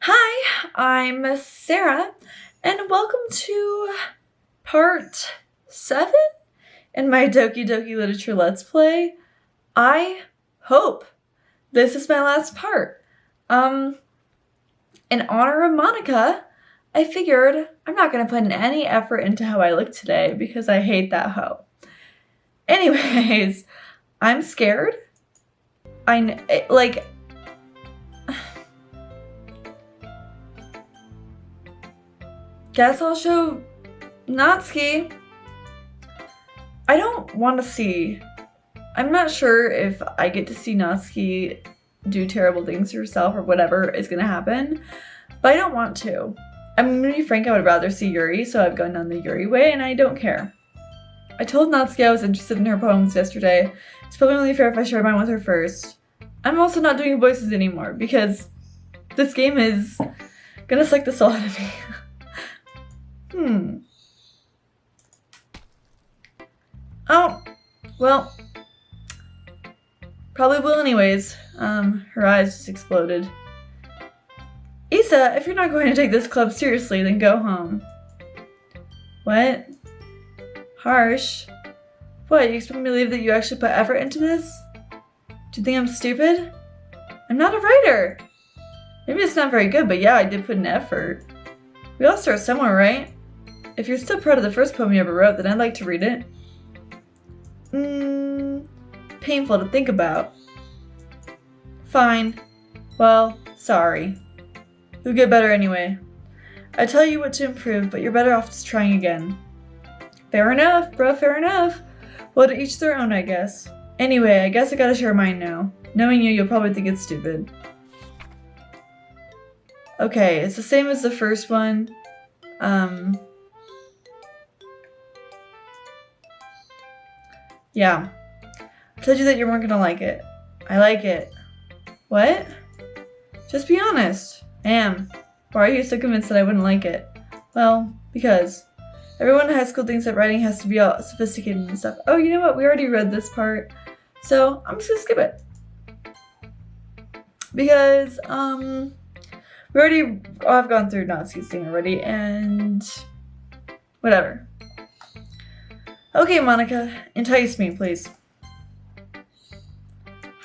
Hi, I'm Sarah, and welcome to part 7 in my Doki Doki Literature Let's Play. I hope this is my last part. In honor of Monica, I figured I'm not going to put in any effort into how I look today because I hate that hoe. Anyways, I'm scared. Guess I'll show Natsuki. I don't want to see. I'm not sure if I get to see Natsuki do terrible things to herself or whatever is going to happen, but I don't want to. I'm going to be frank, I would rather see Yuri, so I've gone down the Yuri way, and I don't care. I told Natsuki I was interested in her poems yesterday. It's probably only fair if I share mine with her first. I'm also not doing voices anymore, because this game is gonna suck the soul out of me. Oh, well, probably will anyways. Her eyes just exploded. Issa, if you're not going to take this club seriously, then go home. What? Harsh. What, you expect me to believe that you actually put effort into this? Do you think I'm stupid? I'm not a writer. Maybe it's not very good, but yeah, I did put in effort. We all start somewhere, right? If you're still proud of the first poem you ever wrote, then I'd like to read it. Painful to think about. Fine. Well, sorry. You'll get better anyway. I tell you what to improve, but you're better off just trying again. Fair enough, bro, fair enough. Well, to each their own, I guess. Anyway, I guess I gotta share mine now. Knowing you, you'll probably think it's stupid. Okay, it's the same as the first one. Yeah. I told you that you weren't gonna like it. I like it. What? Just be honest. I am. Why are you so convinced that I wouldn't like it? Well, because everyone in high school thinks that writing has to be all sophisticated and stuff. Oh, you know what? We already read this part. So, I'm just gonna skip it. Because, I've gone through Natsuki's thing already, and whatever. Okay, Monica, entice me, please.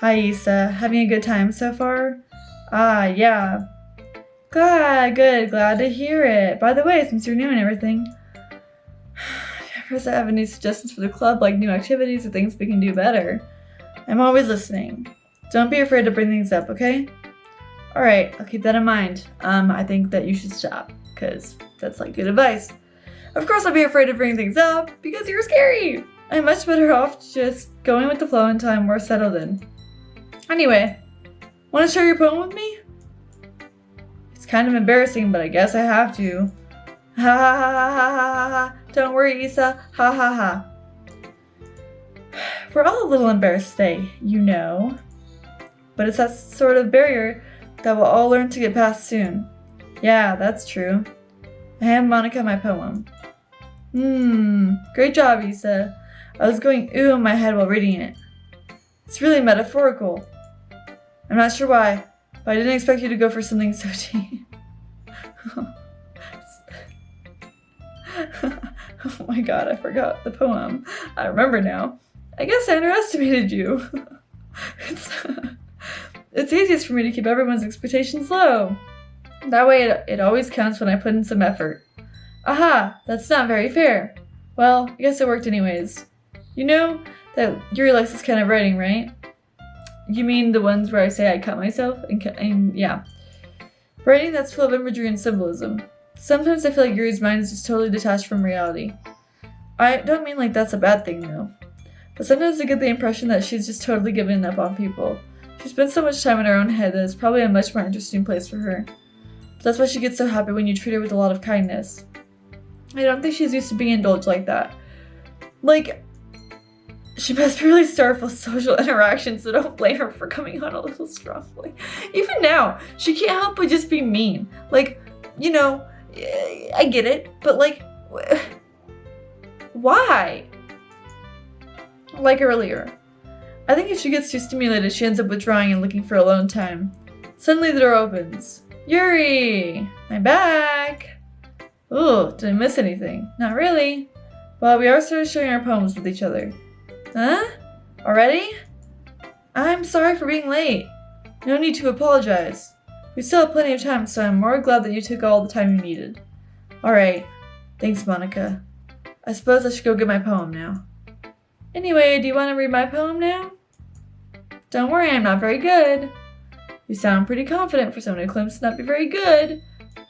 Hi, Issa. Having a good time so far? Ah, yeah. Good. Glad to hear it. By the way, since you're new and everything, does I have any suggestions for the club, like new activities or things we can do better? I'm always listening. Don't be afraid to bring things up, okay? Alright, I'll keep that in mind. I think that you should stop, because that's like good advice. Of course I'll be afraid to bring things up, because you're scary! I'm much better off just going with the flow until I'm more settled in. Anyway, want to share your poem with me? It's kind of embarrassing, but I guess I have to. Ha ha ha ha ha ha ha. Don't worry, Issa. Ha ha ha. We're all a little embarrassed today, you know. But it's that sort of barrier that we'll all learn to get past soon. Yeah, that's true. I hand Monica my poem. Great job, Issa. I was going ooh in my head while reading it. It's really metaphorical. I'm not sure why, but I didn't expect you to go for something so deep. Oh my god, I forgot the poem. I remember now. I guess I underestimated you. It's easiest for me to keep everyone's expectations low. That way it always counts when I put in some effort. Aha, that's not very fair. Well, I guess it worked anyways. You know that Yuri likes this kind of writing, right? You mean the ones where I say I cut myself? And yeah. Writing that's full of imagery and symbolism. Sometimes I feel like Yuri's mind is just totally detached from reality. I don't mean like that's a bad thing though. But sometimes I get the impression that she's just totally given up on people. She spends so much time in her own head that it's probably a much more interesting place for her. But that's why she gets so happy when you treat her with a lot of kindness. I don't think she's used to being indulged like that. Like, she must be really starved with social interaction, so don't blame her for coming on a little strongly. Even now, she can't help but just be mean. Like, you know, I get it, but like, why? Like earlier. I think if she gets too stimulated, she ends up withdrawing and looking for alone time. Suddenly the door opens. Yuri! I'm back! Ooh, did I miss anything? Not really. Well, we are started sharing our poems with each other. Huh? Already? I'm sorry for being late. No need to apologize. We still have plenty of time, so I'm more glad that you took all the time you needed. Alright. Thanks, Monica. I suppose I should go get my poem now. Anyway, do you want to read my poem now? Don't worry, I'm not very good. You sound pretty confident for someone who claims to not be very good.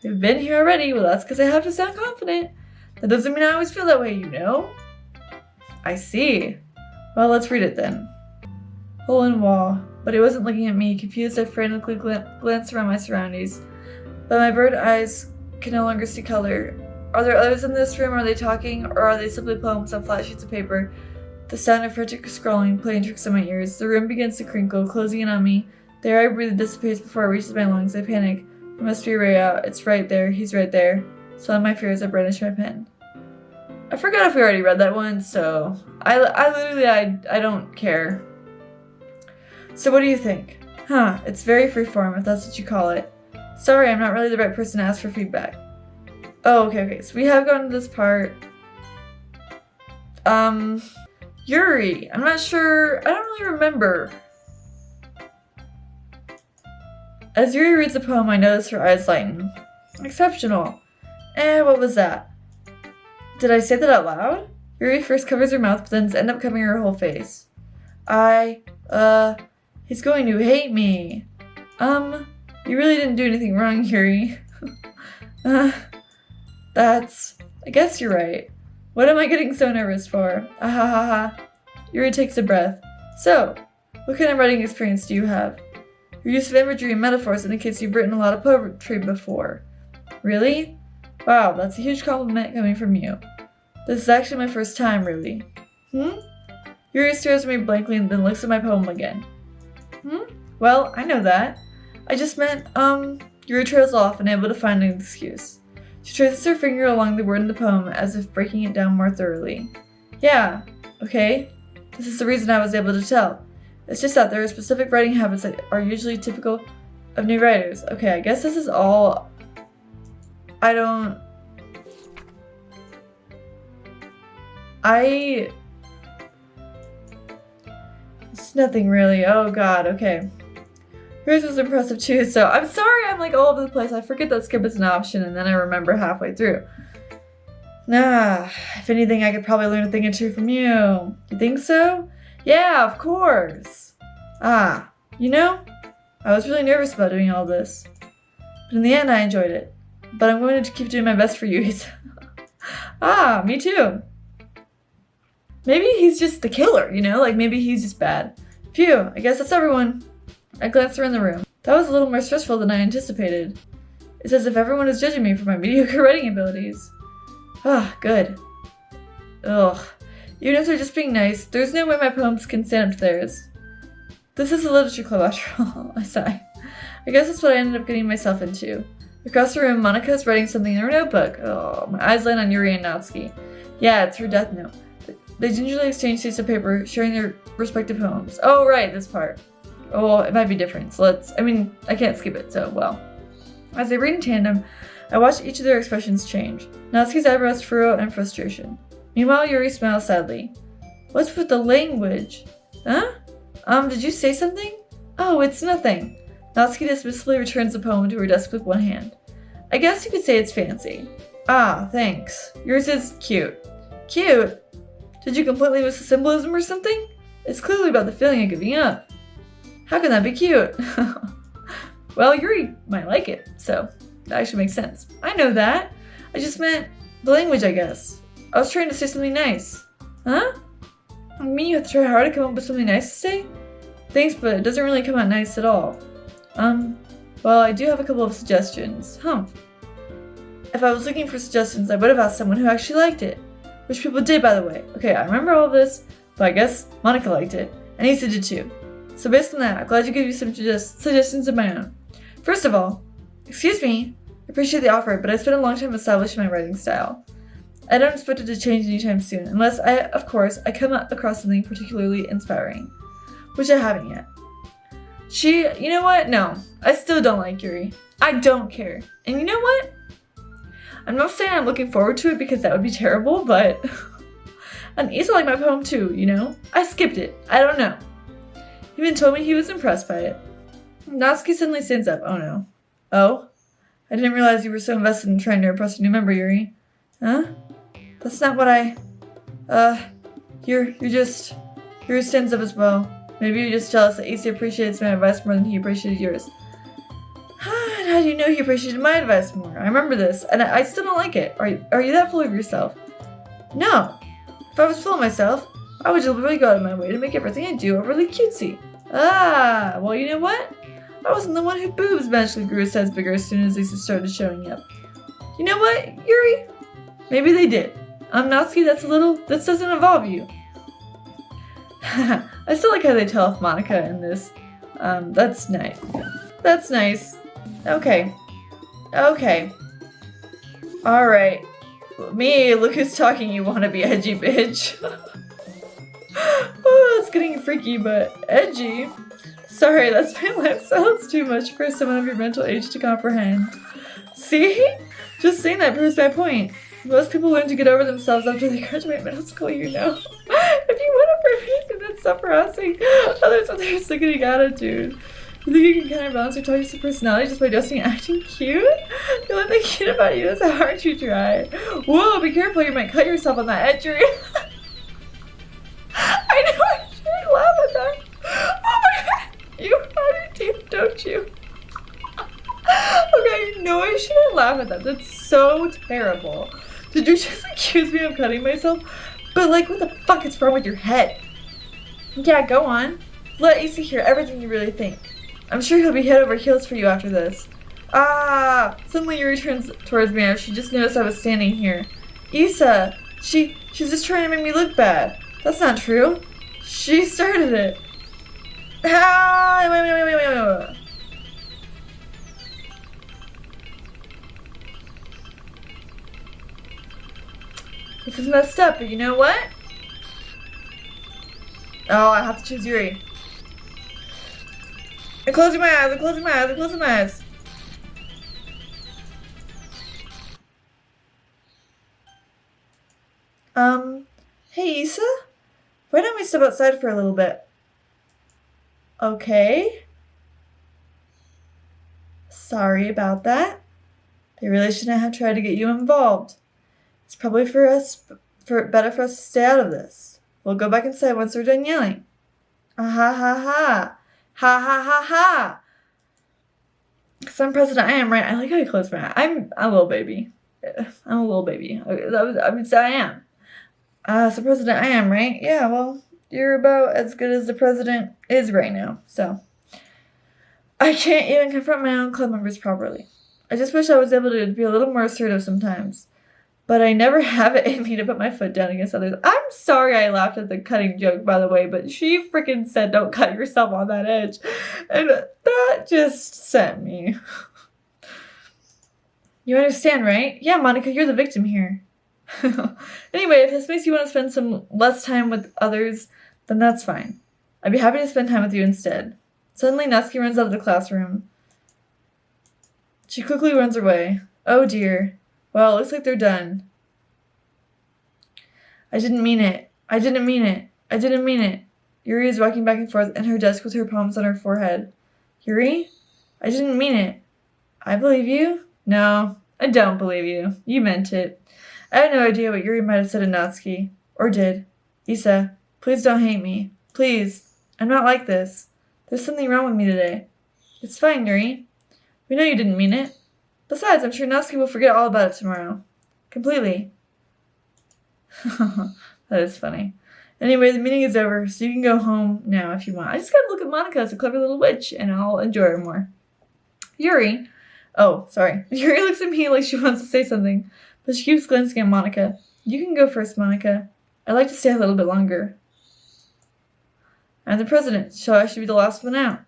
You've been here already. Well, that's because I have to sound confident. That doesn't mean I always feel that way, you know? I see. Well, let's read it then. Hole in wall. But he wasn't looking at me. Confused, I frantically glanced around my surroundings. But my bird eyes can no longer see color. Are there others in this room? Are they talking? Or are they simply poems on flat sheets of paper? The sound of frantic scrawling playing tricks on my ears. The room begins to crinkle, closing in on me. The air I breathe dissipates before it reaches my lungs. I panic. It must be a way out. It's right there. He's right there. Swelling my fears, I brandish my pen. I forgot if we already read that one, so I don't care. So what do you think? Huh, it's very freeform, if that's what you call it. Sorry, I'm not really the right person to ask for feedback. Oh, okay, so we have gotten to this part. Yuri, I'm not sure, I don't really remember. As Yuri reads the poem, I notice her eyes lighten. Exceptional. What was that? Did I say that out loud? Yuri first covers her mouth, but then ends up covering her whole face. He's going to hate me. You really didn't do anything wrong, Yuri. I guess you're right. What am I getting so nervous for? Ha. Yuri takes a breath. So, what kind of writing experience do you have? Your use of imagery and metaphors indicates you've written a lot of poetry before. Really? Wow, that's a huge compliment coming from you. This is actually my first time, really. Yuri stares at me blankly and then looks at my poem again. Well, I know that. I just meant, Yuri trails off, unable to find an excuse. She traces her finger along the word in the poem as if breaking it down more thoroughly. Yeah, okay. This is the reason I was able to tell. It's just that there are specific writing habits that are usually typical of new writers. Okay, I guess this is all... It's nothing really. Oh god, okay. Yours was impressive too, so I'm sorry I'm like all over the place. I forget that skip is an option and then I remember halfway through. Nah, if anything I could probably learn a thing or two from you. You think so? Yeah, of course. You know, I was really nervous about doing all this. But in the end I enjoyed it. But I'm going to keep doing my best for you. Me too. Maybe he's just the killer, you know? Like, maybe he's just bad. Phew, I guess that's everyone. I glanced around the room. That was a little more stressful than I anticipated. It's as if everyone is judging me for my mediocre writing abilities. Good. Ugh. Even if they're just being nice, there's no way my poems can stand up to theirs. This is a literature club after all, I sigh. I guess that's what I ended up getting myself into. Across the room, Monica is writing something in her notebook. Oh, my eyes land on Yuri and Natsuki. Yeah, it's her death note. They gingerly exchange sheets of paper, sharing their respective poems. Oh, right, this part. Oh, it might be different, so I can't skip it, so, well. As they read in tandem, I watch each of their expressions change. Natsuki's eyebrows furrow in frustration. Meanwhile, Yuri smiles sadly. What's with the language? Huh? Did you say something? Oh, it's nothing. Natsuki dismissively returns the poem to her desk with one hand. I guess you could say it's fancy. Thanks. Yours is cute. Cute? Did you completely miss the symbolism or something? It's clearly about the feeling of giving up. How can that be cute? Well, Yuri might like it, so that actually makes sense. I know that. I just meant the language, I guess. I was trying to say something nice. Huh? I mean you have to try hard to come up with something nice to say? Thanks, but it doesn't really come out nice at all. Well, I do have a couple of suggestions. If I was looking for suggestions, I would have asked someone who actually liked it. Which people did, by the way. Okay, I remember all of this, but I guess Monica liked it. And Issa did too. So based on that, I'm glad you gave you some suggestions of my own. First of all, excuse me, I appreciate the offer, but I spent a long time establishing my writing style. I don't expect it to change anytime soon, unless I come across something particularly inspiring. Which I haven't yet. You know what? No, I still don't like Yuri. I don't care. And you know what? I'm not saying I'm looking forward to it because that would be terrible, but and Issa liked my poem too, you know? I skipped it. I don't know. He even told me he was impressed by it. Natsuki suddenly stands up. Oh no. Oh? I didn't realize you were so invested in trying to impress a new member, Yuri. Huh? That's not what I... Yuri stands up as well. Maybe you're just jealous that Issa appreciates my advice more than he appreciated yours. And how do you know he appreciated my advice more? I remember this, and I still don't like it. Are you that full of yourself? No. If I was full of myself, I would deliberately go out of my way to make everything I do overly cutesy. Ah, well, you know what? I wasn't the one whose boobs magically grew a size bigger as soon as Issa started showing up. You know what, Yuri? Maybe they did. Natsuki, this doesn't involve you. I still like how they tell off Monica in this. That's nice. That's nice. Okay. Alright. Me, look who's talking, you wanna be edgy bitch. Oh, it's getting freaky, but edgy? Sorry, that's my lifestyle. It's too much for someone of your mental age to comprehend. See? Just saying that proves my point. Most people learn to get over themselves after they graduate middle school, you know. If you want to permit and then stop harassing others with their sickening attitude. You think you can counterbalance your toxic personality just by dressing and acting cute? The only thing cute about you is how hard you try. Whoa, be careful, you might cut yourself on that edge. I know, I shouldn't laugh at that. Oh my god, you are deep, don't you? Okay, no, I shouldn't laugh at that. That's so terrible. Did you just accuse me of cutting myself? But like, what the fuck is wrong with your head? Yeah, go on. Let Issa hear everything you really think. I'm sure he'll be head over heels for you after this. Ah! Suddenly Yuri turns towards me as she just noticed I was standing here. Issa! She's just trying to make me look bad. That's not true. She started it. Ah! Wait. This is messed up, but you know what? Oh, I have to choose Yuri. I'm closing my eyes. Hey Issa? Why don't we step outside for a little bit? Okay. Sorry about that. They really shouldn't have tried to get you involved. It's probably better for us to stay out of this. We'll go back inside once we're done yelling. Ah ha ha ha. Ha ha ha ha. Because I'm president, I am, right? I like how you close my eye. I'm a little baby. I'm a little baby. I would say I am. So president, I am, right? Yeah, well, you're about as good as the president is right now, so. I can't even confront my own club members properly. I just wish I was able to be a little more assertive sometimes. But I never have it in me to put my foot down against others. I'm sorry I laughed at the cutting joke, by the way, but she freaking said don't cut yourself on that edge. And that just sent me. You understand, right? Yeah, Monica, you're the victim here. Anyway, if this makes you want to spend some less time with others, then that's fine. I'd be happy to spend time with you instead. Suddenly, Natsuki runs out of the classroom. She quickly runs away. Oh dear. Well, it looks like they're done. I didn't mean it. Yuri is walking back and forth in her desk with her palms on her forehead. Yuri? I didn't mean it. I believe you? No, I don't believe you. You meant it. I had no idea what Yuri might have said to Natsuki. Or did. Issa, please don't hate me. Please. I'm not like this. There's something wrong with me today. It's fine, Yuri. We know you didn't mean it. Besides, I'm sure Natsuki will forget all about it tomorrow. Completely. That is funny. Anyway, the meeting is over, so you can go home now if you want. I just gotta look at Monica as a clever little witch, and I'll enjoy her more. Yuri. Oh, sorry. Yuri looks at me like she wants to say something, but she keeps glancing at Monica. You can go first, Monica. I'd like to stay a little bit longer. I'm the president, so I should be the last one out.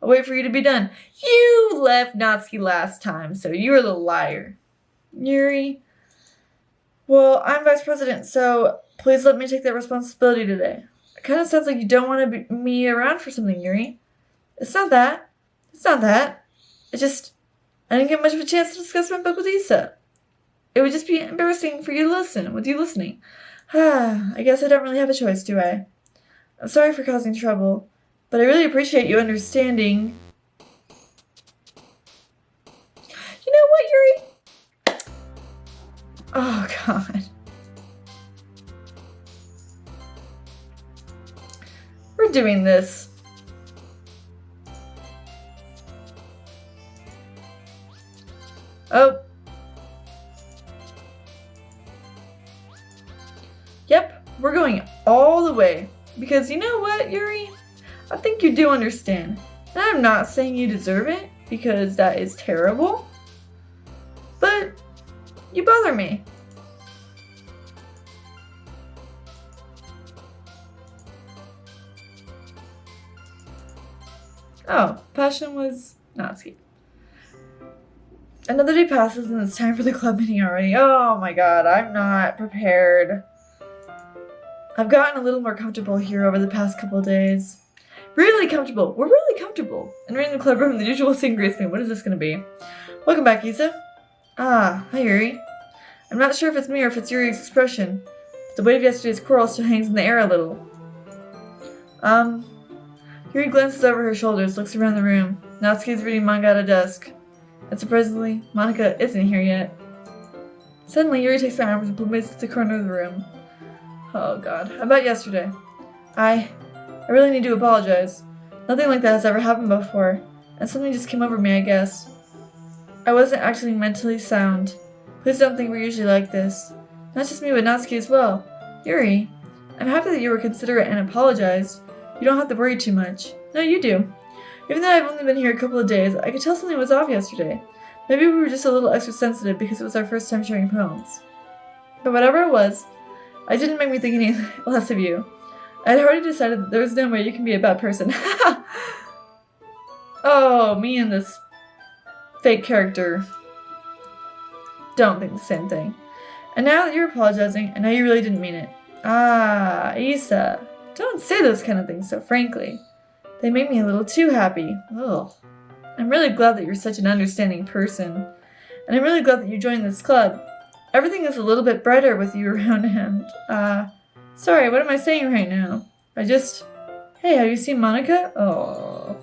I'll wait for you to be done. You left Natsuki last time, so you're the liar. Yuri. Well, I'm vice president, so please let me take that responsibility today. It kind of sounds like you don't want me around for something, Yuri. It's not that. It's not that. It's just, I didn't get much of a chance to discuss my book with Issa. It would just be embarrassing for you to listen, with you listening. I guess I don't really have a choice, do I? I'm sorry for causing trouble, but I really appreciate you understanding. You know what, Yuri? Oh, God. We're doing this. Oh. Yep, we're going all the way. Because you know what, Yuri? I think you do understand. And I'm not saying you deserve it, because that is terrible. But you bother me. Oh, passion was Natsuki. Another day passes and it's time for the club meeting already. Oh my god, I'm not prepared. I've gotten a little more comfortable here over the past couple of days. Really comfortable. We're really comfortable. And we're in the club room, the usual scene greets me. What is this going to be? Welcome back, Issa. Ah, hi Yuri. I'm not sure if it's me or if it's Yuri's expression. But the weight of yesterday's quarrel still hangs in the air a little. Yuri glances over her shoulders, looks around the room. Natsuki's reading manga at a desk. And surprisingly, Monika isn't here yet. Suddenly, Yuri takes my arms and pulls me to the corner of the room. Oh god, about yesterday. I really need to apologize. Nothing like that has ever happened before, and something just came over me, I guess. I wasn't actually mentally sound. Please don't think we're usually like this. Not just me, but Natsuki as well. Yuri, I'm happy that you were considerate and apologized. You don't have to worry too much. No, you do. Even though I've only been here a couple of days, I could tell something was off yesterday. Maybe we were just a little extra sensitive because it was our first time sharing poems. But whatever it was, it didn't make me think any less of you. I had already decided that there was no way you can be a bad person. Oh, me and this fake character don't think the same thing. And now that you're apologizing, I know you really didn't mean it. Ah, Issa, don't say those kind of things so frankly. They make me a little too happy. Ugh. I'm really glad that you're such an understanding person. And I'm really glad that you joined this club. Everything is a little bit brighter with you around and, sorry, what am I saying right now? Hey, have you seen Monika? Oh.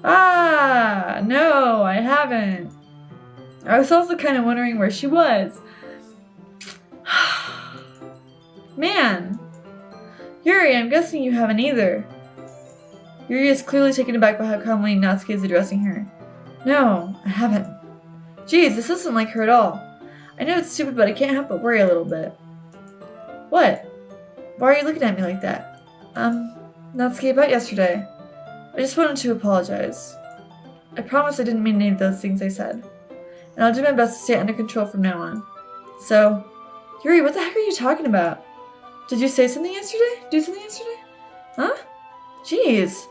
Ah, no, I haven't. I was also kind of wondering where she was. Man. Yuri, I'm guessing you haven't either. Yuri is clearly taken aback by how calmly Natsuki is addressing her. No, I haven't. Geez, this isn't like her at all. I know it's stupid, but I can't help but worry a little bit. What? Why are you looking at me like that? Natsuki, about yesterday. I just wanted to apologize. I promise I didn't mean any of those things I said. And I'll do my best to stay under control from now on. So, Yuri, what the heck are you talking about? Did you say something yesterday? Do something yesterday? Huh? Jeez.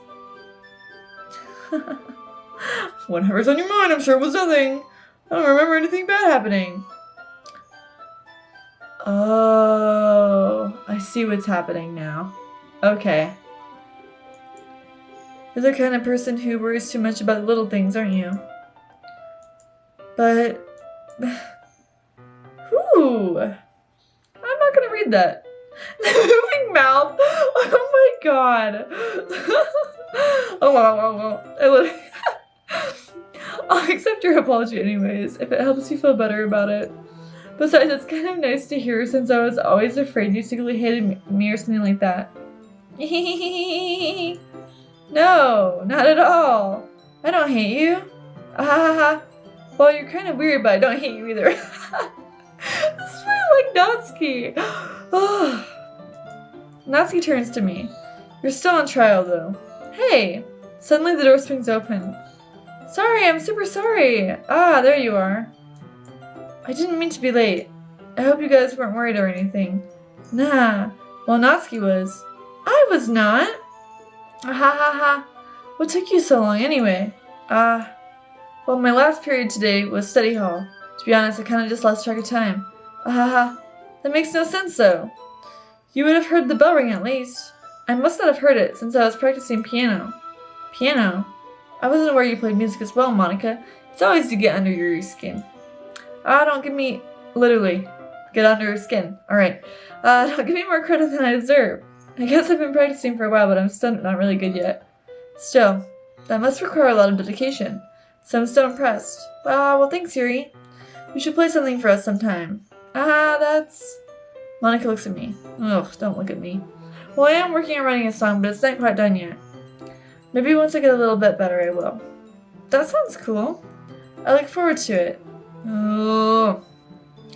Whatever's on your mind, I'm sure it was nothing. I don't remember anything bad happening. Oh, I see what's happening now. Okay. You're the kind of person who worries too much about little things, aren't you? But... Whew. I'm not gonna read that. The moving mouth. Oh my god. Oh. I'll accept your apology anyways, if it helps you feel better about it. Besides, it's kind of nice to hear since I was always afraid you secretly hated me or something like that. No, not at all. I don't hate you. Well, you're kind of weird, but I don't hate you either. This is really like Natsuki. Natsuki turns to me. You're still on trial, though. Hey! Suddenly the door swings open. Sorry, I'm super sorry. Ah, there you are. I didn't mean to be late. I hope you guys weren't worried or anything. Nah. Well, Natsuki was. I was not. What took you so long anyway? Well, my last period today was study hall. To be honest, I kind of just lost track of time. That makes no sense though. You would have heard the bell ring at least. I must not have heard it since I was practicing piano. Piano? I wasn't aware you played music as well, Monica. It's always to get under Yuri's skin. Don't give me... Literally. Get under her skin. Alright. Don't give me more credit than I deserve. I guess I've been practicing for a while, but I'm still not really good yet. Still, that must require a lot of dedication. So I'm still impressed. Well, thanks, Yuri. You should play something for us sometime. That's... Monica looks at me. Ugh, don't look at me. Well, I am working on writing a song, but it's not quite done yet. Maybe once I get a little bit better, I will. That sounds cool. I look forward to it. Oh,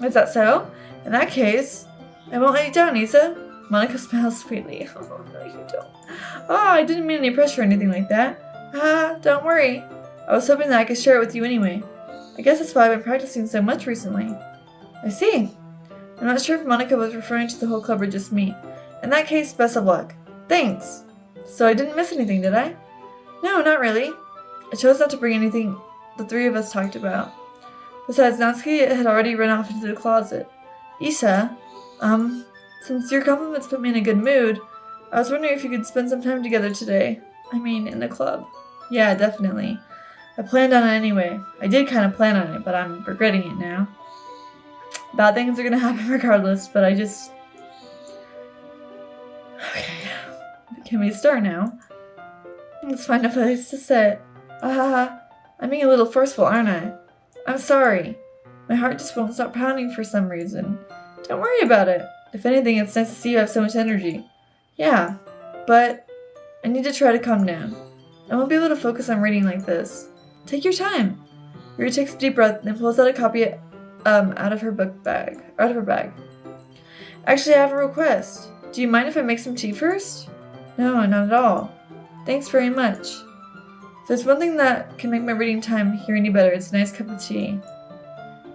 is that so? In that case, I won't let you down, Isa. Monica smiles sweetly. Oh, no, you don't. I didn't mean any pressure or anything like that. Don't worry. I was hoping that I could share it with you anyway. I guess that's why I've been practicing so much recently. I see. I'm not sure if Monica was referring to the whole club or just me. In that case, best of luck. Thanks. So I didn't miss anything, did I? No, not really. I chose not to bring anything the three of us talked about. Besides, Natsuki had already run off into the closet. Isa, since your compliments put me in a good mood, I was wondering if you could spend some time together today. I mean, in the club. Yeah, definitely. I planned on it anyway. I did kind of plan on it, but I'm regretting it now. Bad things are gonna happen regardless, but I just... Okay. Can we start now? Let's find a place to sit. I'm being a little forceful, aren't I? I'm sorry. My heart just won't stop pounding for some reason. Don't worry about it. If anything, it's nice to see you have so much energy. Yeah, but I need to try to calm down. I won't be able to focus on reading like this. Take your time. Yuri takes a deep breath and pulls out a copy out of her bag. Actually, I have a request. Do you mind if I make some tea first? No, not at all. Thanks very much. If there's one thing that can make my reading time here any better, it's a nice cup of tea.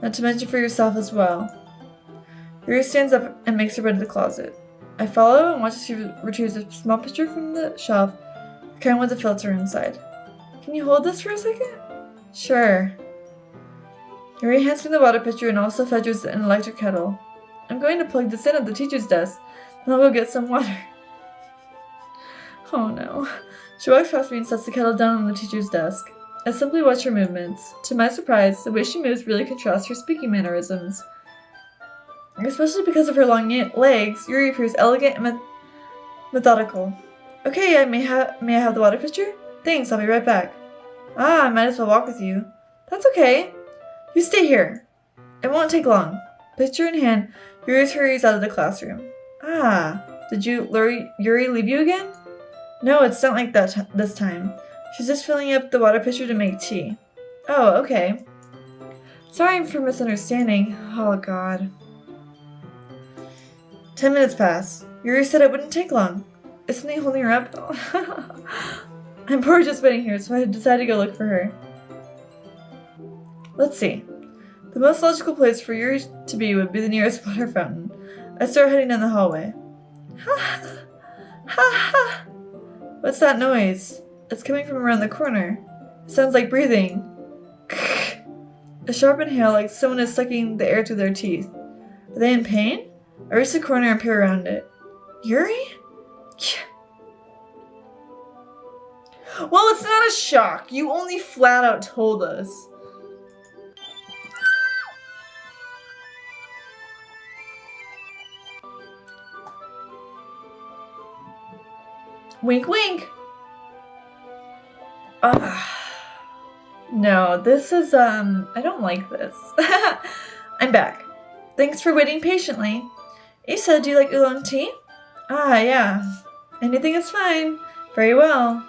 Not to mention for yourself as well. Yuri stands up and makes her way to the closet. I follow and watch as she retrieves a small picture from the shelf, the kind with the filter inside. Can you hold this for a second? Sure. Yuri hands me the water pitcher and also fetches an electric kettle. I'm going to plug this in at the teacher's desk, and I'll go get some water. Oh no. She walks past me and sets the kettle down on the teacher's desk. I simply watch her movements. To my surprise, the way she moves really contrasts her speaking mannerisms. Especially because of her long legs, Yuri appears elegant and methodical. Okay, may I have the water pitcher? Thanks, I'll be right back. I might as well walk with you. That's okay. You stay here. It won't take long. Pitcher in hand, Yuri hurries out of the classroom. Did Yuri leave you again? No, it's not like that this time. She's just filling up the water pitcher to make tea. Oh, okay. Sorry for misunderstanding. Oh, God. 10 minutes pass. Yuri said it wouldn't take long. Is something holding her up? I'm bored just waiting here, so I decided to go look for her. Let's see. The most logical place for Yuri to be would be the nearest water fountain. I start heading down the hallway. Ha! What's that noise? It's coming from around the corner. It sounds like breathing. A sharp inhale like someone is sucking the air through their teeth. Are they in pain? I reach the corner and peer around it. Yuri? Well, it's not a shock. You only flat out told us. Wink, wink. No, this is, I don't like this. I'm back. Thanks for waiting patiently. Isa, do you like oolong tea? Yeah. Anything is fine. Very well.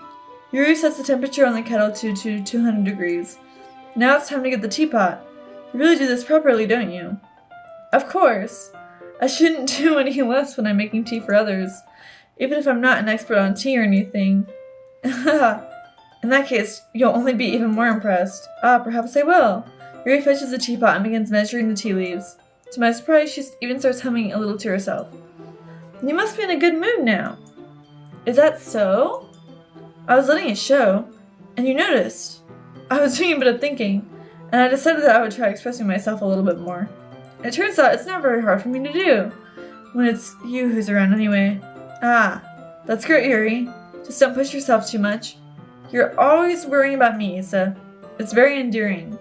Yuri sets the temperature on the kettle to 200 degrees. Now it's time to get the teapot. You really do this properly, don't you? Of course. I shouldn't do any less when I'm making tea for others, even if I'm not an expert on tea or anything. In that case, you'll only be even more impressed. Perhaps I will. Yuri fetches the teapot and begins measuring the tea leaves. To my surprise, she even starts humming a little to herself. You must be in a good mood now. Is that so? I was letting it show, and you noticed. I was doing a bit of thinking, and I decided that I would try expressing myself a little bit more. It turns out it's not very hard for me to do, when it's you who's around anyway. That's great, Yuri. Just don't push yourself too much. You're always worrying about me, Issa. It's very endearing.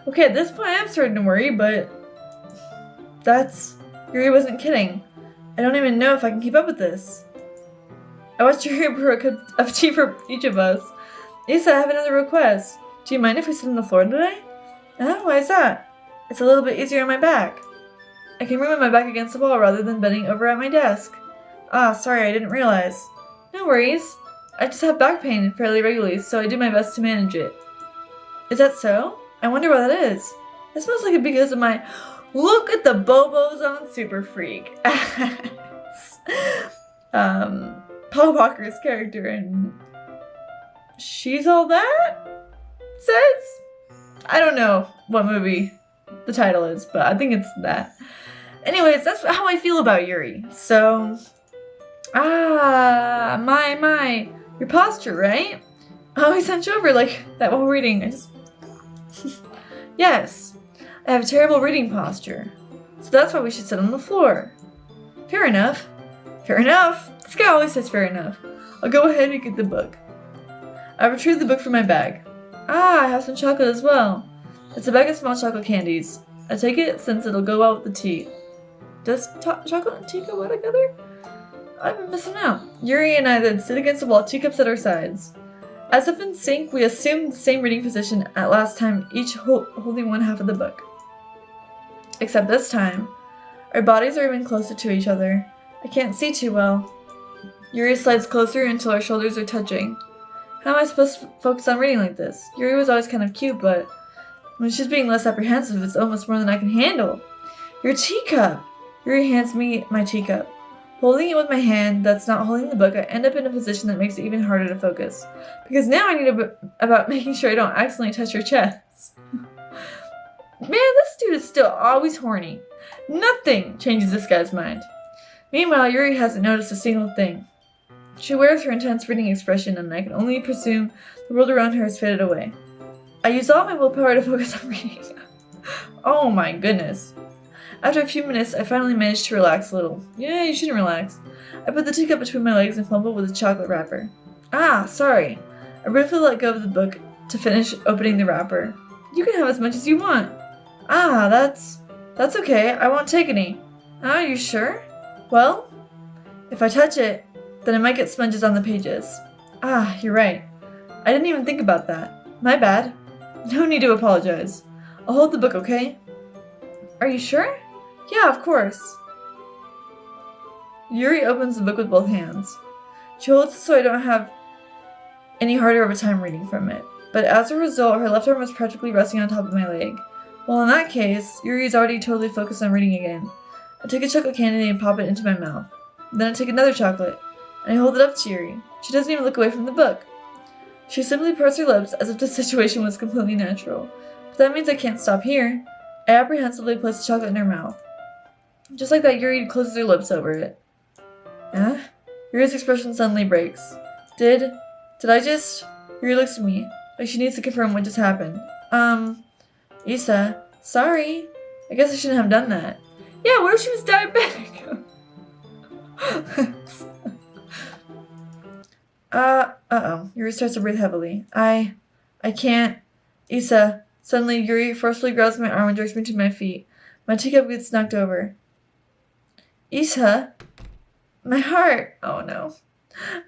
Okay, at this point I'm starting to worry, but Yuri wasn't kidding. I don't even know if I can keep up with this. I watched Yuri brew a cup of tea for each of us. Issa, I have another request. Do you mind if we sit on the floor today? Why is that? It's a little bit easier on my back. I can ruin my back against the wall rather than bending over at my desk. Sorry, I didn't realize. No worries. I just have back pain fairly regularly, so I do my best to manage it. Is that so? I wonder why that is. It smells like it because of my... Look at the Bobos on Super Freak. Paul Walker's character in She's All That says? I don't know what movie the title is, but I think it's that. Anyways, that's how I feel about Yuri. So, your posture, right? I always hunch over like that while reading. Yes, I have a terrible reading posture. So that's why we should sit on the floor. Fair enough. Fair enough. This guy always says fair enough. I'll go ahead and get the book. I retrieve the book from my bag. I have some chocolate as well. It's a bag of small chocolate candies. I take it since it'll go well with the tea. Does chocolate and tea go well together? I've been missing out. Yuri and I then sit against the wall, teacups at our sides. As if in sync, we assume the same reading position at last time, each holding one half of the book. Except this time, our bodies are even closer to each other. I can't see too well. Yuri slides closer until our shoulders are touching. How am I supposed to focus on reading like this? Yuri was always kind of cute, but when she's being less apprehensive, it's almost more than I can handle. Your teacup! Yuri hands me my teacup. Holding it with my hand that's not holding the book, I end up in a position that makes it even harder to focus. Because now I need about making sure I don't accidentally touch her chest. Man, this dude is still always horny. Nothing changes this guy's mind. Meanwhile, Yuri hasn't noticed a single thing. She wears her intense reading expression, and I can only presume the world around her has faded away. I use all my willpower to focus on reading. Oh my goodness. After a few minutes, I finally managed to relax a little. Yeah, you shouldn't relax. I put the teacup between my legs and fumbled with the chocolate wrapper. Sorry. I briefly let go of the book to finish opening the wrapper. You can have as much as you want. That's okay. I won't take any. You sure? Well, if I touch it, then I might get sponges on the pages. You're right. I didn't even think about that. My bad. No need to apologize. I'll hold the book, okay? Are you sure? Yeah, of course. Yuri opens the book with both hands. She holds it so I don't have any harder of a time reading from it. But as a result, her left arm was practically resting on top of my leg. Well, in that case, Yuri is already totally focused on reading again. I take a chocolate candy and pop it into my mouth. Then I take another chocolate, and I hold it up to Yuri. She doesn't even look away from the book. She simply purrs her lips as if the situation was completely natural. But that means I can't stop here. I apprehensively place the chocolate in her mouth. Just like that, Yuri closes her lips over it. Yuri's expression suddenly breaks. Did I just... Yuri looks at me, like she needs to confirm what just happened. Issa, sorry. I guess I shouldn't have done that. Yeah, what if she was diabetic? Uh-oh. Yuri starts to breathe heavily. I can't. Issa. Suddenly, Yuri forcefully grabs my arm and jerks me to my feet. My teacup gets knocked over. Issa? My heart. Oh no.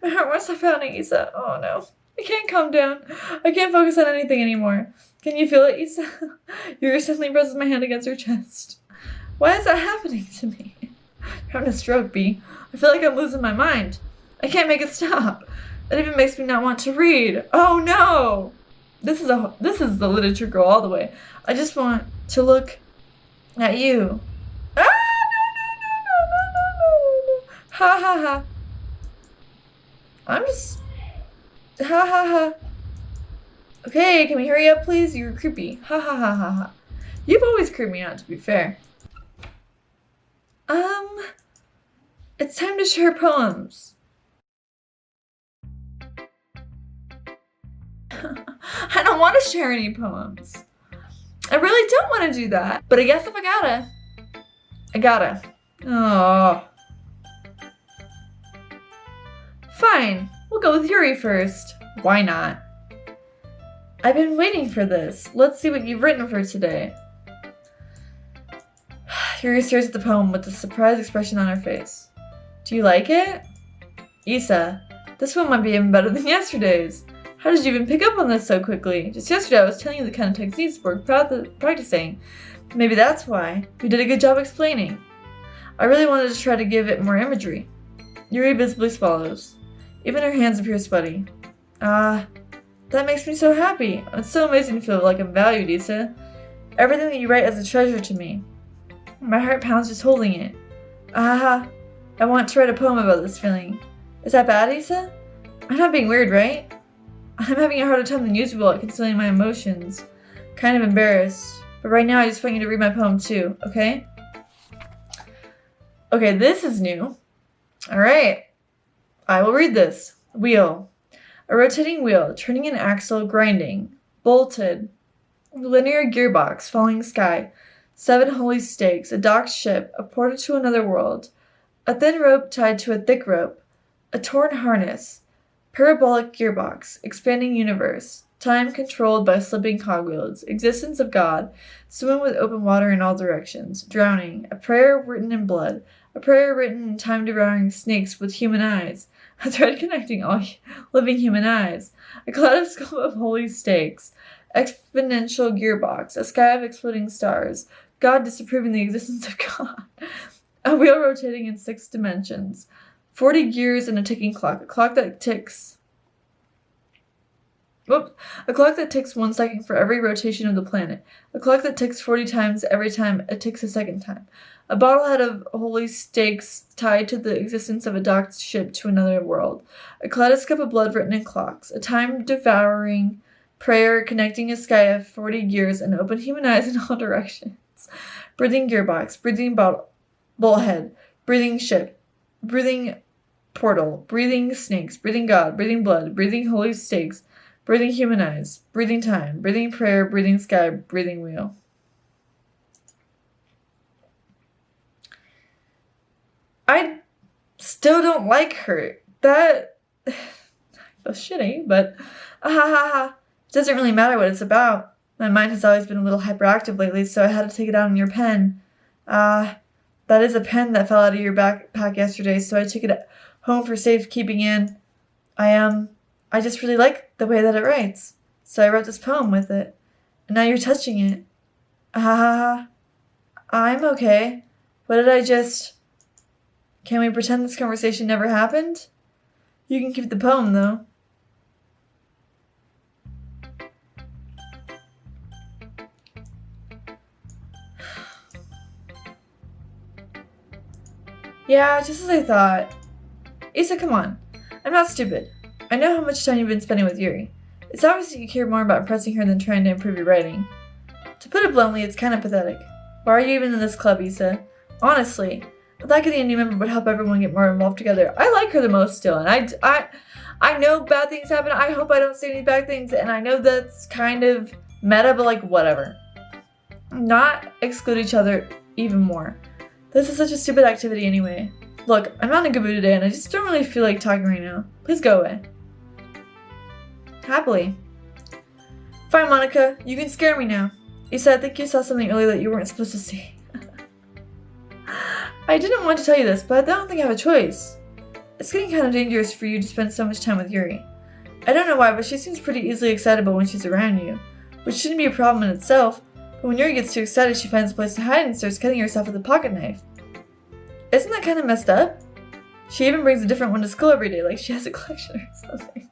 My heart won't stop pounding, Issa. Oh no. I can't calm down. I can't focus on anything anymore. Can you feel it, Issa? Yuri suddenly presses my hand against her chest. Why is that happening to me? You're having a stroke, B. I feel like I'm losing my mind. I can't make it stop. That even makes me not want to read. Oh no! This is the literature girl all the way. I just want to look at you. No. Ha ha ha. I'm just... Ha ha ha. Okay, can we hurry up, please? You're creepy. Ha ha ha ha ha. You've always creeped me out, to be fair. It's time to share poems. I don't want to share any poems. I really don't want to do that. But I guess if I gotta. Oh. Fine. We'll go with Yuri first. Why not? I've been waiting for this. Let's see what you've written for today. Yuri stares at the poem with a surprised expression on her face. Do you like it? Issa, this one might be even better than yesterday's. How did you even pick up on this so quickly? Just yesterday I was telling you the kind of techniques we're practicing. Maybe that's why. You did a good job explaining. I really wanted to try to give it more imagery. Yuri visibly swallows. Even her hands appear sweaty. That makes me so happy. It's so amazing to feel like I'm valued, Issa. Everything that you write is a treasure to me. My heart pounds just holding it. I want to write a poem about this feeling. Is that bad, Issa? I'm not being weird, right? I'm having a harder time than usual at concealing my emotions. Kind of embarrassed. But right now I just want you to read my poem too, okay? Okay, this is new. Alright. I will read this. Wheel. A rotating wheel, turning an axle, grinding. Bolted. Linear gearbox, falling sky. 7 holy stakes, a docked ship, a portal to another world. A thin rope tied to a thick rope. A torn harness. Parabolic gearbox, expanding universe. Time controlled by slipping cogwheels. Existence of God. Swimming with open water in all directions. Drowning. A prayer written in blood. A prayer written in time-devouring snakes with human eyes. A thread connecting all living human eyes. A kaleidoscope of holy stakes. Exponential gearbox. A sky of exploding stars. God disapproving the existence of God. A wheel rotating in 6 dimensions. 40 gears and a ticking clock. A clock that ticks... A clock that ticks 1 second for every rotation of the planet. A clock that ticks 40 times every time it ticks a second time. A bottlehead of holy stakes tied to the existence of a docked ship to another world. A kaleidoscope of blood written in clocks. A time-devouring prayer connecting a sky of 40 gears and open human eyes in all directions. Breathing gearbox. Breathing bullhead. Breathing ship. Breathing portal. Breathing snakes. Breathing God. Breathing blood. Breathing holy stakes. Breathing human eyes. Breathing time. Breathing prayer. Breathing sky. Breathing wheel. I still don't like her. That feels shitty, but It doesn't really matter what it's about. My mind has always been a little hyperactive lately, so I had to take it out on your pen. That is a pen that fell out of your backpack yesterday, so I took it home for safekeeping and I just really like the way that it writes. So I wrote this poem with it. And now you're touching it. I'm okay. What did I just... Can we pretend this conversation never happened? You can keep the poem, though. Yeah, just as I thought. Issa, come on. I'm not stupid. I know how much time you've been spending with Yuri. It's obvious that you care more about impressing her than trying to improve your writing. To put it bluntly, it's kind of pathetic. Why are you even in this club, Issa? Honestly, I thought getting a new member would help everyone get more involved together. I like her the most still, and I know bad things happen. I hope I don't say any bad things, and I know that's kind of meta, but like, whatever. Not exclude each other even more. This is such a stupid activity anyway. Look, I'm not in a good mood today, and I just don't really feel like talking right now. Please go away. Happily. Fine, Monica. You can scare me now. Issa, I think you saw something earlier that you weren't supposed to see. I didn't want to tell you this, but I don't think I have a choice. It's getting kind of dangerous for you to spend so much time with Yuri. I don't know why, but she seems pretty easily excitable when she's around you, which shouldn't be a problem in itself, but when Yuri gets too excited, she finds a place to hide and starts cutting herself with a pocket knife. Isn't that kind of messed up? She even brings a different one to school every day, like she has a collection or something.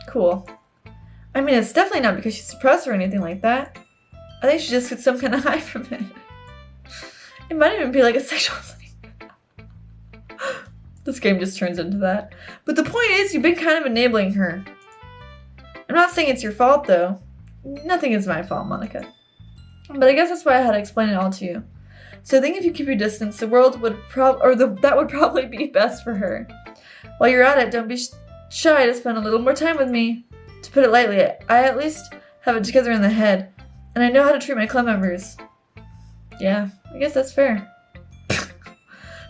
Cool. I mean, it's definitely not because she's suppressed or anything like that. I think she just gets some kind of high from it. It might even be like a sexual thing. This game just turns into that. But the point is, you've been kind of enabling her. I'm not saying it's your fault, though. Nothing is my fault, Monica. But I guess that's why I had to explain it all to you. So I think if you keep your distance, the world would that would probably be best for her. While you're at it, don't be shy to spend a little more time with me. To put it lightly, I at least have it together in the head, and I know how to treat my club members. Yeah, I guess that's fair.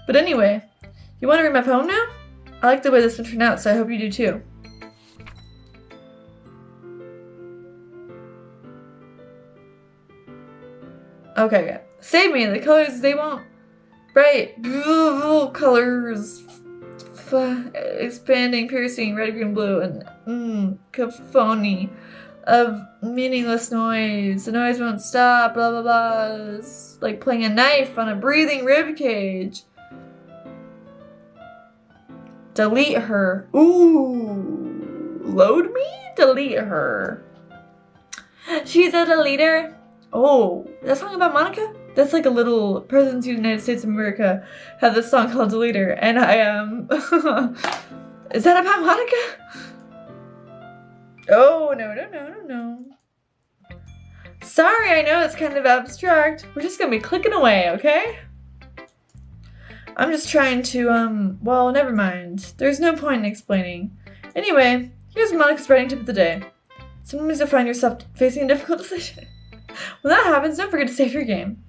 But anyway, you want to read my poem now? I like the way this one turned out, so I hope you do too. Okay, good. Save me, the colors, they won't. Bright, beautiful colors. Expanding, piercing, red, green, blue, and cacophony of meaningless noise. The noise won't stop, blah, blah, blah. It's like playing a knife on a breathing rib cage. Delete her. Ooh. Load me? Delete her. She's a deleter. Oh, that song about Monica? That's like a little Presidents of the United States of America have this song called Deleter, and I am... Is that about Monica? Oh, no. Sorry, I know it's kind of abstract. We're just gonna be clicking away, okay? I'm just trying to, well, never mind. There's no point in explaining. Anyway, here's Monica's writing tip of the day. Sometimes you'll find yourself facing a difficult decision. When that happens, don't forget to save your game.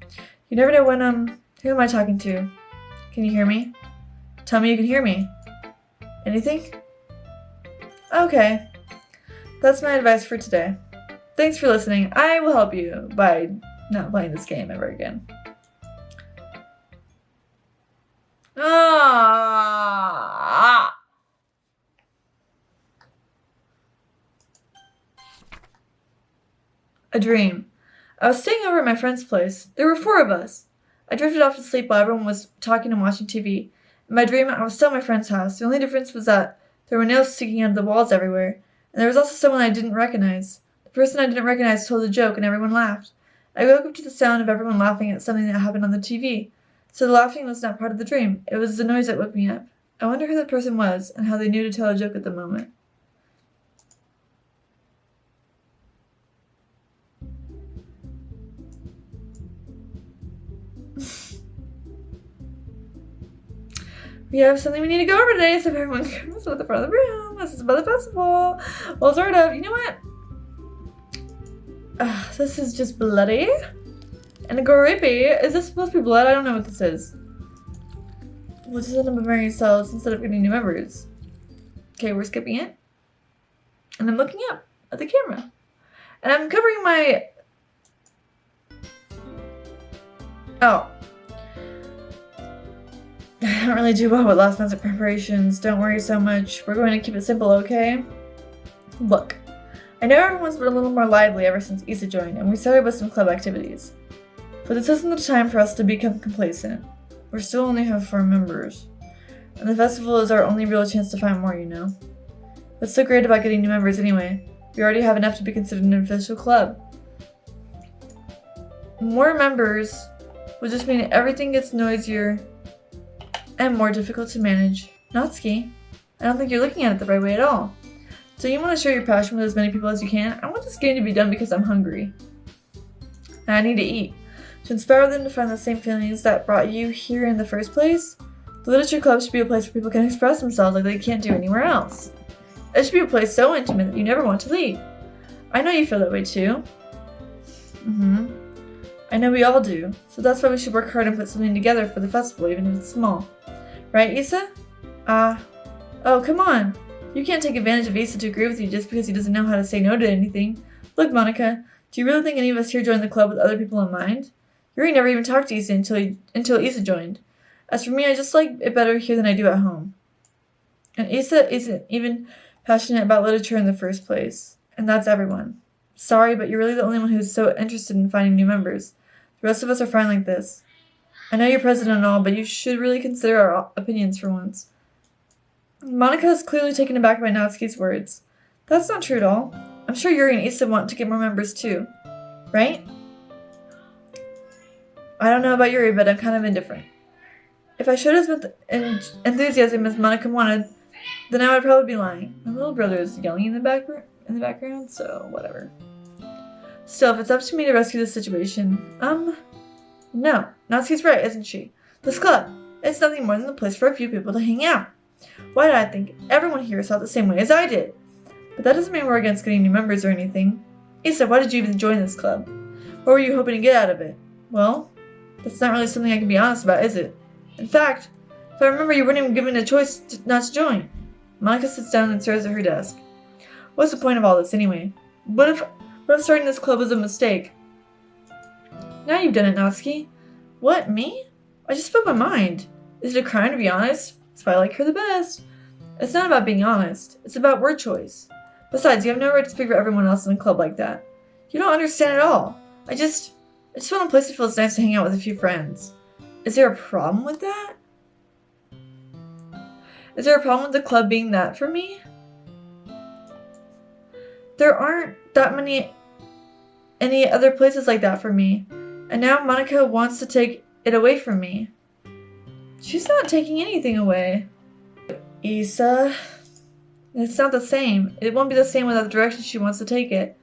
You never know when, who am I talking to? Can you hear me? Tell me you can hear me. Anything? Okay. That's my advice for today. Thanks for listening. I will help you by not playing this game ever again. Ah! A dream. I was staying over at my friend's place. There were 4 of us. I drifted off to sleep while everyone was talking and watching TV. In my dream, I was still at my friend's house. The only difference was that there were nails sticking out of the walls everywhere, and there was also someone I didn't recognize. The person I didn't recognize told a joke, and everyone laughed. I woke up to the sound of everyone laughing at something that happened on the TV. So the laughing was not part of the dream. It was the noise that woke me up. I wonder who that person was, and how they knew to tell a joke at the moment. We have something we need to go over today, so everyone comes to the front of the room. This is about the festival. Well, sort of. You know what? This is just bloody. And grippy. Is this supposed to be blood? I don't know what this is. What's the number of marrying cells instead of getting new members? Okay, we're skipping it. And I'm looking up at the camera. And I'm covering my... Oh. I don't really do well with last minute preparations. Don't worry so much. We're going to keep it simple, okay? Look, I know everyone's been a little more lively ever since Issa joined, and we started with some club activities. But this isn't the time for us to become complacent. We still only have 4 members. And the festival is our only real chance to find more, you know? What's so great about getting new members anyway? We already have enough to be considered an official club. More members would just mean everything gets noisier and more difficult to manage. Natsuki, I don't think you're looking at it the right way at all. So you want to share your passion with as many people as you can? I want this game to be done because I'm hungry. And I need to eat. To inspire them to find the same feelings that brought you here in the first place, the Literature Club should be a place where people can express themselves like they can't do anywhere else. It should be a place so intimate that you never want to leave. I know you feel that way too. I know we all do. So that's why we should work hard and put something together for the festival, even if it's small. Right, Issa? Oh, come on. You can't take advantage of Issa to agree with you just because he doesn't know how to say no to anything. Look, Monica, do you really think any of us here joined the club with other people in mind? Yuri never even talked to Issa until Issa joined. As for me, I just like it better here than I do at home. And Issa isn't even passionate about literature in the first place. And that's everyone. Sorry, but you're really the only one who's so interested in finding new members. The rest of us are fine like this. I know you're president and all, but you should really consider our opinions for once. Monica is clearly taken aback by Natsuki's words. That's not true at all. I'm sure Yuri and Issa want to get more members too. Right? I don't know about Yuri, but I'm kind of indifferent. If I showed as much enthusiasm as Monica wanted, then I would probably be lying. My little brother is yelling in the background, so whatever. Still, if it's up to me to rescue this situation, no. Natsuki's right, isn't she? This club, it's nothing more than a place for a few people to hang out. Why did I think everyone here saw it the same way as I did? But that doesn't mean we're against getting new members or anything. Issa, why did you even join this club? What were you hoping to get out of it? Well, That's not really something I can be honest about, is it? In fact, if I remember, you weren't even given a choice not to join. Monica sits down and stares at her desk. What's the point of all this, anyway? What if starting this club was a mistake? Now you've done it, Natsuki. What, me? I just spoke my mind. Is it a crime to be honest? That's why I like her the best. It's not about being honest. It's about word choice. Besides, you have no right to speak for everyone else in a club like that. You don't understand at all. I just want a place that feels nice to hang out with a few friends. Is there a problem with that? Is there a problem with the club being that for me? There aren't that any other places like that for me. And now Monica wants to take it away from me. She's not taking anything away. Issa. It's not the same. It won't be the same without the direction she wants to take it.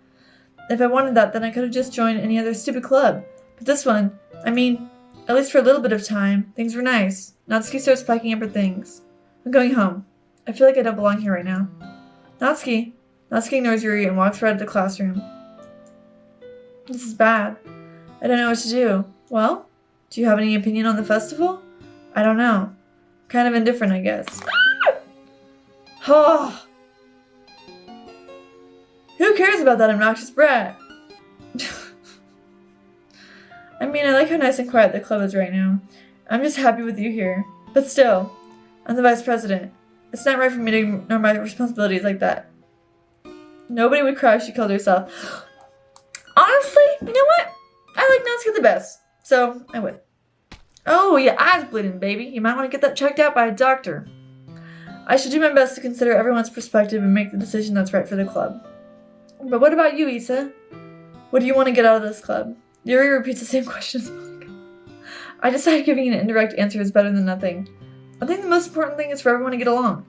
If I wanted that, then I could have just joined any other stupid club. But this one, I mean, at least for a little bit of time, things were nice. Natsuki starts packing up her things. I'm going home. I feel like I don't belong here right now. Natsuki. Natsuki ignores Yuri and walks right out of the classroom. This is bad. I don't know what to do. Well, do you have any opinion on the festival? I don't know. Kind of indifferent, I guess. Oh. Who cares about that obnoxious brat? I mean, I like how nice and quiet the club is right now. I'm just happy with you here. But still, I'm the vice president. It's not right for me to ignore my responsibilities like that. Nobody would cry if she killed herself. Honestly, you know what? I like Natsuki the best, so I would. Oh, your eye's bleeding, baby. You might want to get that checked out by a doctor. I should do my best to consider everyone's perspective and make the decision that's right for the club. But what about you, Issa? What do you want to get out of this club? Yuri repeats the same question as Monica. I decided giving an indirect answer is better than nothing. I think the most important thing is for everyone to get along,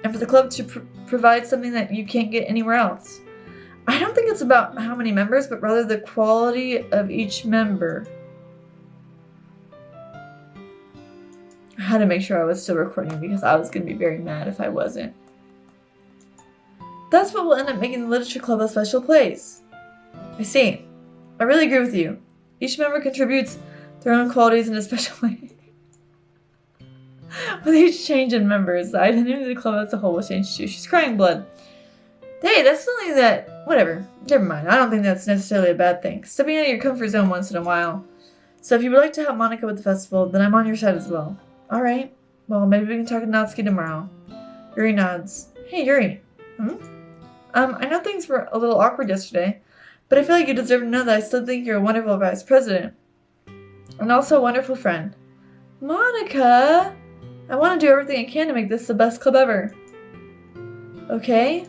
and for the club to provide something that you can't get anywhere else. I don't think it's about how many members, but rather the quality of each member. I had to make sure I was still recording because I was going to be very mad if I wasn't. That's what will end up making the literature club a special place. I see. I really agree with you. Each member contributes their own qualities in a special way. With each change in members, the identity of the club as a whole will change too. She's crying blood. Hey, that's something that... Whatever. Never mind. I don't think that's necessarily a bad thing. Stepping out of your comfort zone once in a while. So if you would like to help Monica with the festival, then I'm on your side as well. Alright. Well, maybe we can talk to Natsuki tomorrow. Yuri nods. Hey, Yuri. I know things were a little awkward yesterday, but I feel like you deserve to know that I still think you're a wonderful vice president. And also a wonderful friend. Monica! I want to do everything I can to make this the best club ever. Okay?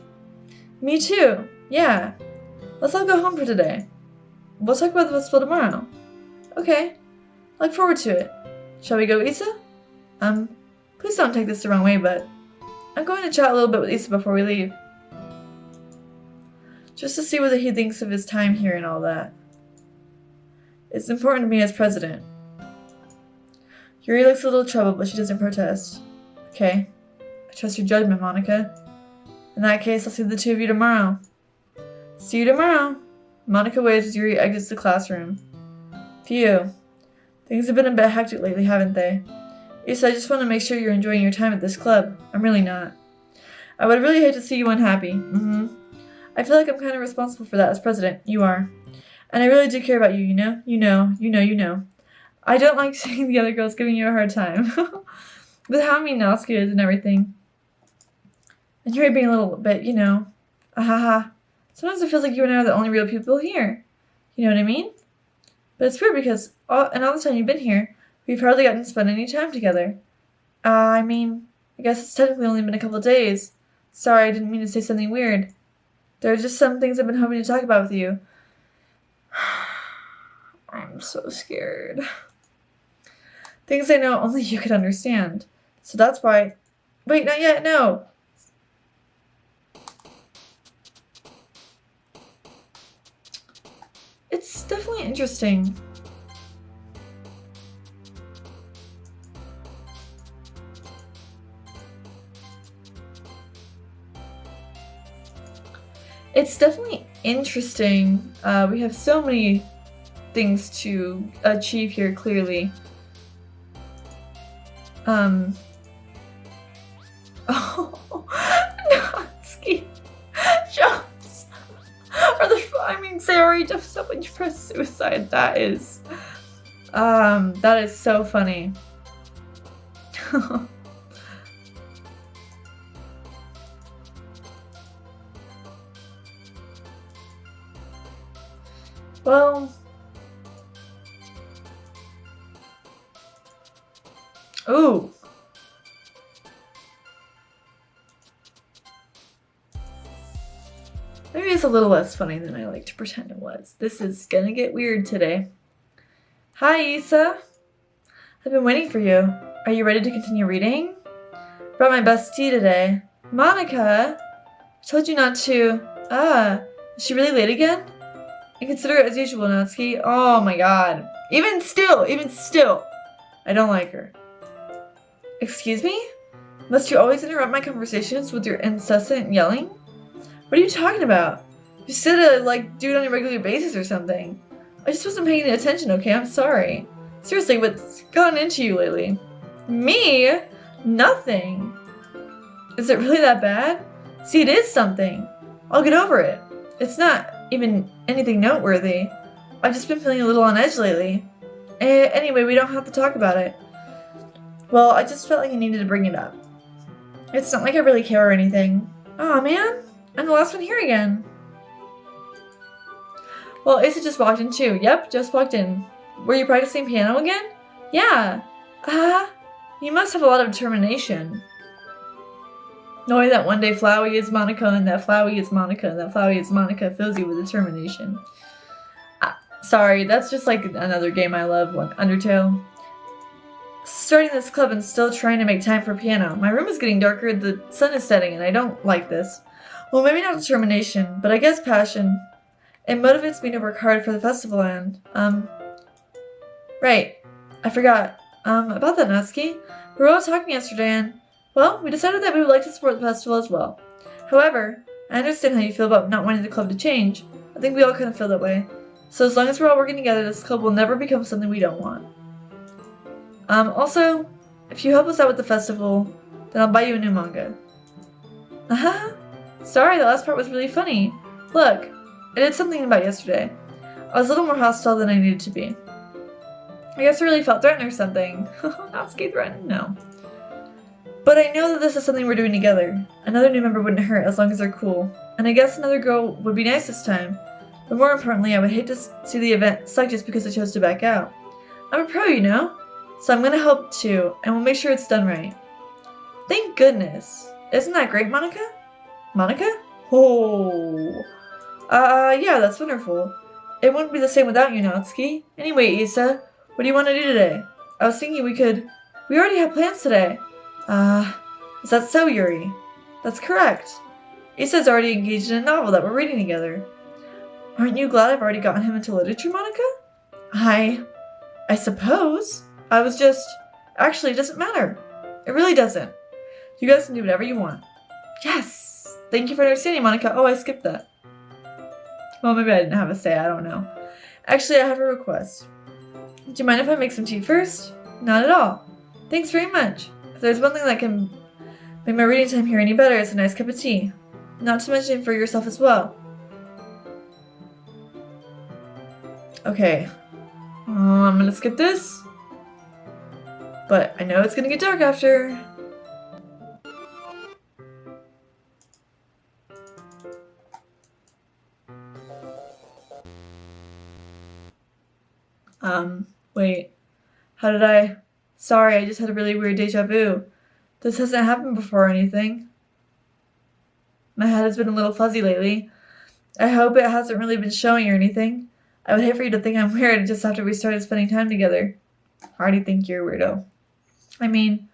Me too. Yeah. Let's all go home for today. We'll talk about the festival tomorrow. Okay. I look forward to it. Shall we go, Issa? Please don't take this the wrong way, but I'm going to chat a little bit with Issa before we leave. Just to see what he thinks of his time here and all that. It's important to me as president. Yuri looks a little troubled, but she doesn't protest. Okay. I trust your judgment, Monica. In that case, I'll see the two of you tomorrow. See you tomorrow. Monica waves as Yuri exits the classroom. Phew. Things have been a bit hectic lately, haven't they? Issa, I just want to make sure you're enjoying your time at this club. I'm really not. I would really hate to see you unhappy. I feel like I'm kind of responsible for that as president. You are. And I really do care about you, you know? You know. I don't like seeing the other girls giving you a hard time. With how mean Natsuki is and everything. And Yuri being a little bit, you know. Ahaha. Sometimes it feels like you and I are the only real people here. You know what I mean? But it's weird because all the time you've been here, we've hardly gotten to spend any time together. I guess it's technically only been a couple of days. Sorry, I didn't mean to say something weird. There are just some things I've been hoping to talk about with you. I'm so scared. Things I know only you could understand. So that's why... Wait, not yet, no! It's definitely interesting. It's definitely interesting. We have so many things to achieve here, clearly. Oh, Natsuki. Jumps. Sayori jumps up when you press suicide. That is so funny. Well, ooh. Maybe it's a little less funny than I like to pretend it was. This is gonna get weird today. Hi, Issa. I've been waiting for you. Are you ready to continue reading? Brought my best tea today. Monica! I told you not to. Is she really late again? And consider it as usual, Natsuki. Oh my god. Even still, I don't like her. Excuse me? Must you always interrupt my conversations with your incessant yelling? What are you talking about? You said to, do it on a regular basis or something. I just wasn't paying any attention, okay? I'm sorry. Seriously, what's gone into you lately? Me? Nothing. Is it really that bad? See, it is something. I'll get over it. It's not even anything noteworthy. I've just been feeling a little on edge lately. Anyway, we don't have to talk about it. Well, I just felt like I needed to bring it up. It's not like I really care or anything. Aw, man. I'm the last one here again. Well, Asa just walked in too. Yep, just walked in. Were you practicing piano again? Yeah. You must have a lot of determination. Knowing that one day Flowey is Monica and that Flowey is Monica and that Flowey is Monica fills you with determination. Sorry, that's just like another game I love, Undertale. Starting this club and still trying to make time for piano. My room is getting darker, the sun is setting, and I don't like this. Well, maybe not determination, but I guess passion. It motivates me to work hard for the festival and, right. I forgot. About that, Natsuki. We were all talking yesterday and, well, we decided that we would like to support the festival as well. However, I understand how you feel about not wanting the club to change. I think we all kind of feel that way. So as long as we're all working together, this club will never become something we don't want. Also, if you help us out with the festival, then I'll buy you a new manga. Sorry, the last part was really funny. Look, I did something about yesterday. I was a little more hostile than I needed to be. I guess I really felt threatened or something. Natsuki threatened? No. But I know that this is something we're doing together. Another new member wouldn't hurt as long as they're cool. And I guess another girl would be nice this time. But more importantly, I would hate to see the event suck just because I chose to back out. I'm a pro, you know? So I'm gonna help too, and we'll make sure it's done right. Thank goodness. Isn't that great, Monica? Monica? Oh. Yeah, that's wonderful. It wouldn't be the same without you, Natsuki. Anyway, Issa, what do you want to do today? I was thinking we already have plans today. Is that so, Yuri? That's correct. Issa's already engaged in a novel that we're reading together. Aren't you glad I've already gotten him into literature, Monica? I suppose. I was just... Actually, it doesn't matter. It really doesn't. You guys can do whatever you want. Yes! Thank you for understanding, Monica. Oh, I skipped that. Well, maybe I didn't have a say. I don't know. Actually, I have a request. Do you mind if I make some tea first? Not at all. Thanks very much. If there's one thing that can make my reading time here any better, it's a nice cup of tea. Not to mention for yourself as well. Okay. I'm gonna skip this. But I know it's gonna get dark after. Wait. How did I... Sorry, I just had a really weird deja vu. This hasn't happened before or anything. My head has been a little fuzzy lately. I hope it hasn't really been showing or anything. I would hate for you to think I'm weird just after we started spending time together. I already think you're a weirdo. I mean,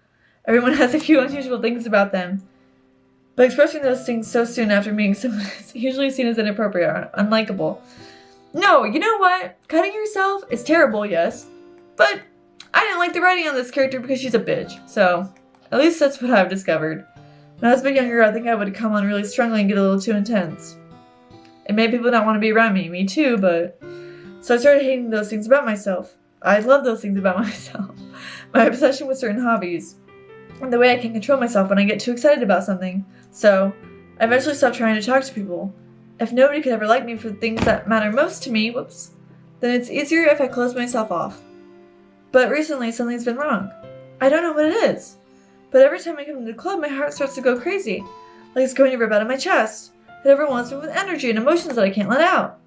everyone has a few unusual things about them. But expressing those things so soon after meeting someone is usually seen as inappropriate or unlikable. No, you know what? Cutting yourself is terrible, yes. But I didn't like the writing on this character because she's a bitch. So, at least that's what I've discovered. When I was a bit younger, I think I would come on really strongly and get a little too intense. It made people not want to be around me. Me too, but So I started hating those things about myself. I love those things about myself. My obsession with certain hobbies. And the way I can control myself when I get too excited about something. So, I eventually stopped trying to talk to people. If nobody could ever like me for the things that matter most to me, then it's easier if I close myself off. But recently, something's been wrong. I don't know what it is. But every time I come to the club, my heart starts to go crazy. Like it's going to rip out of my chest. It overwhelms me with energy and emotions that I can't let out.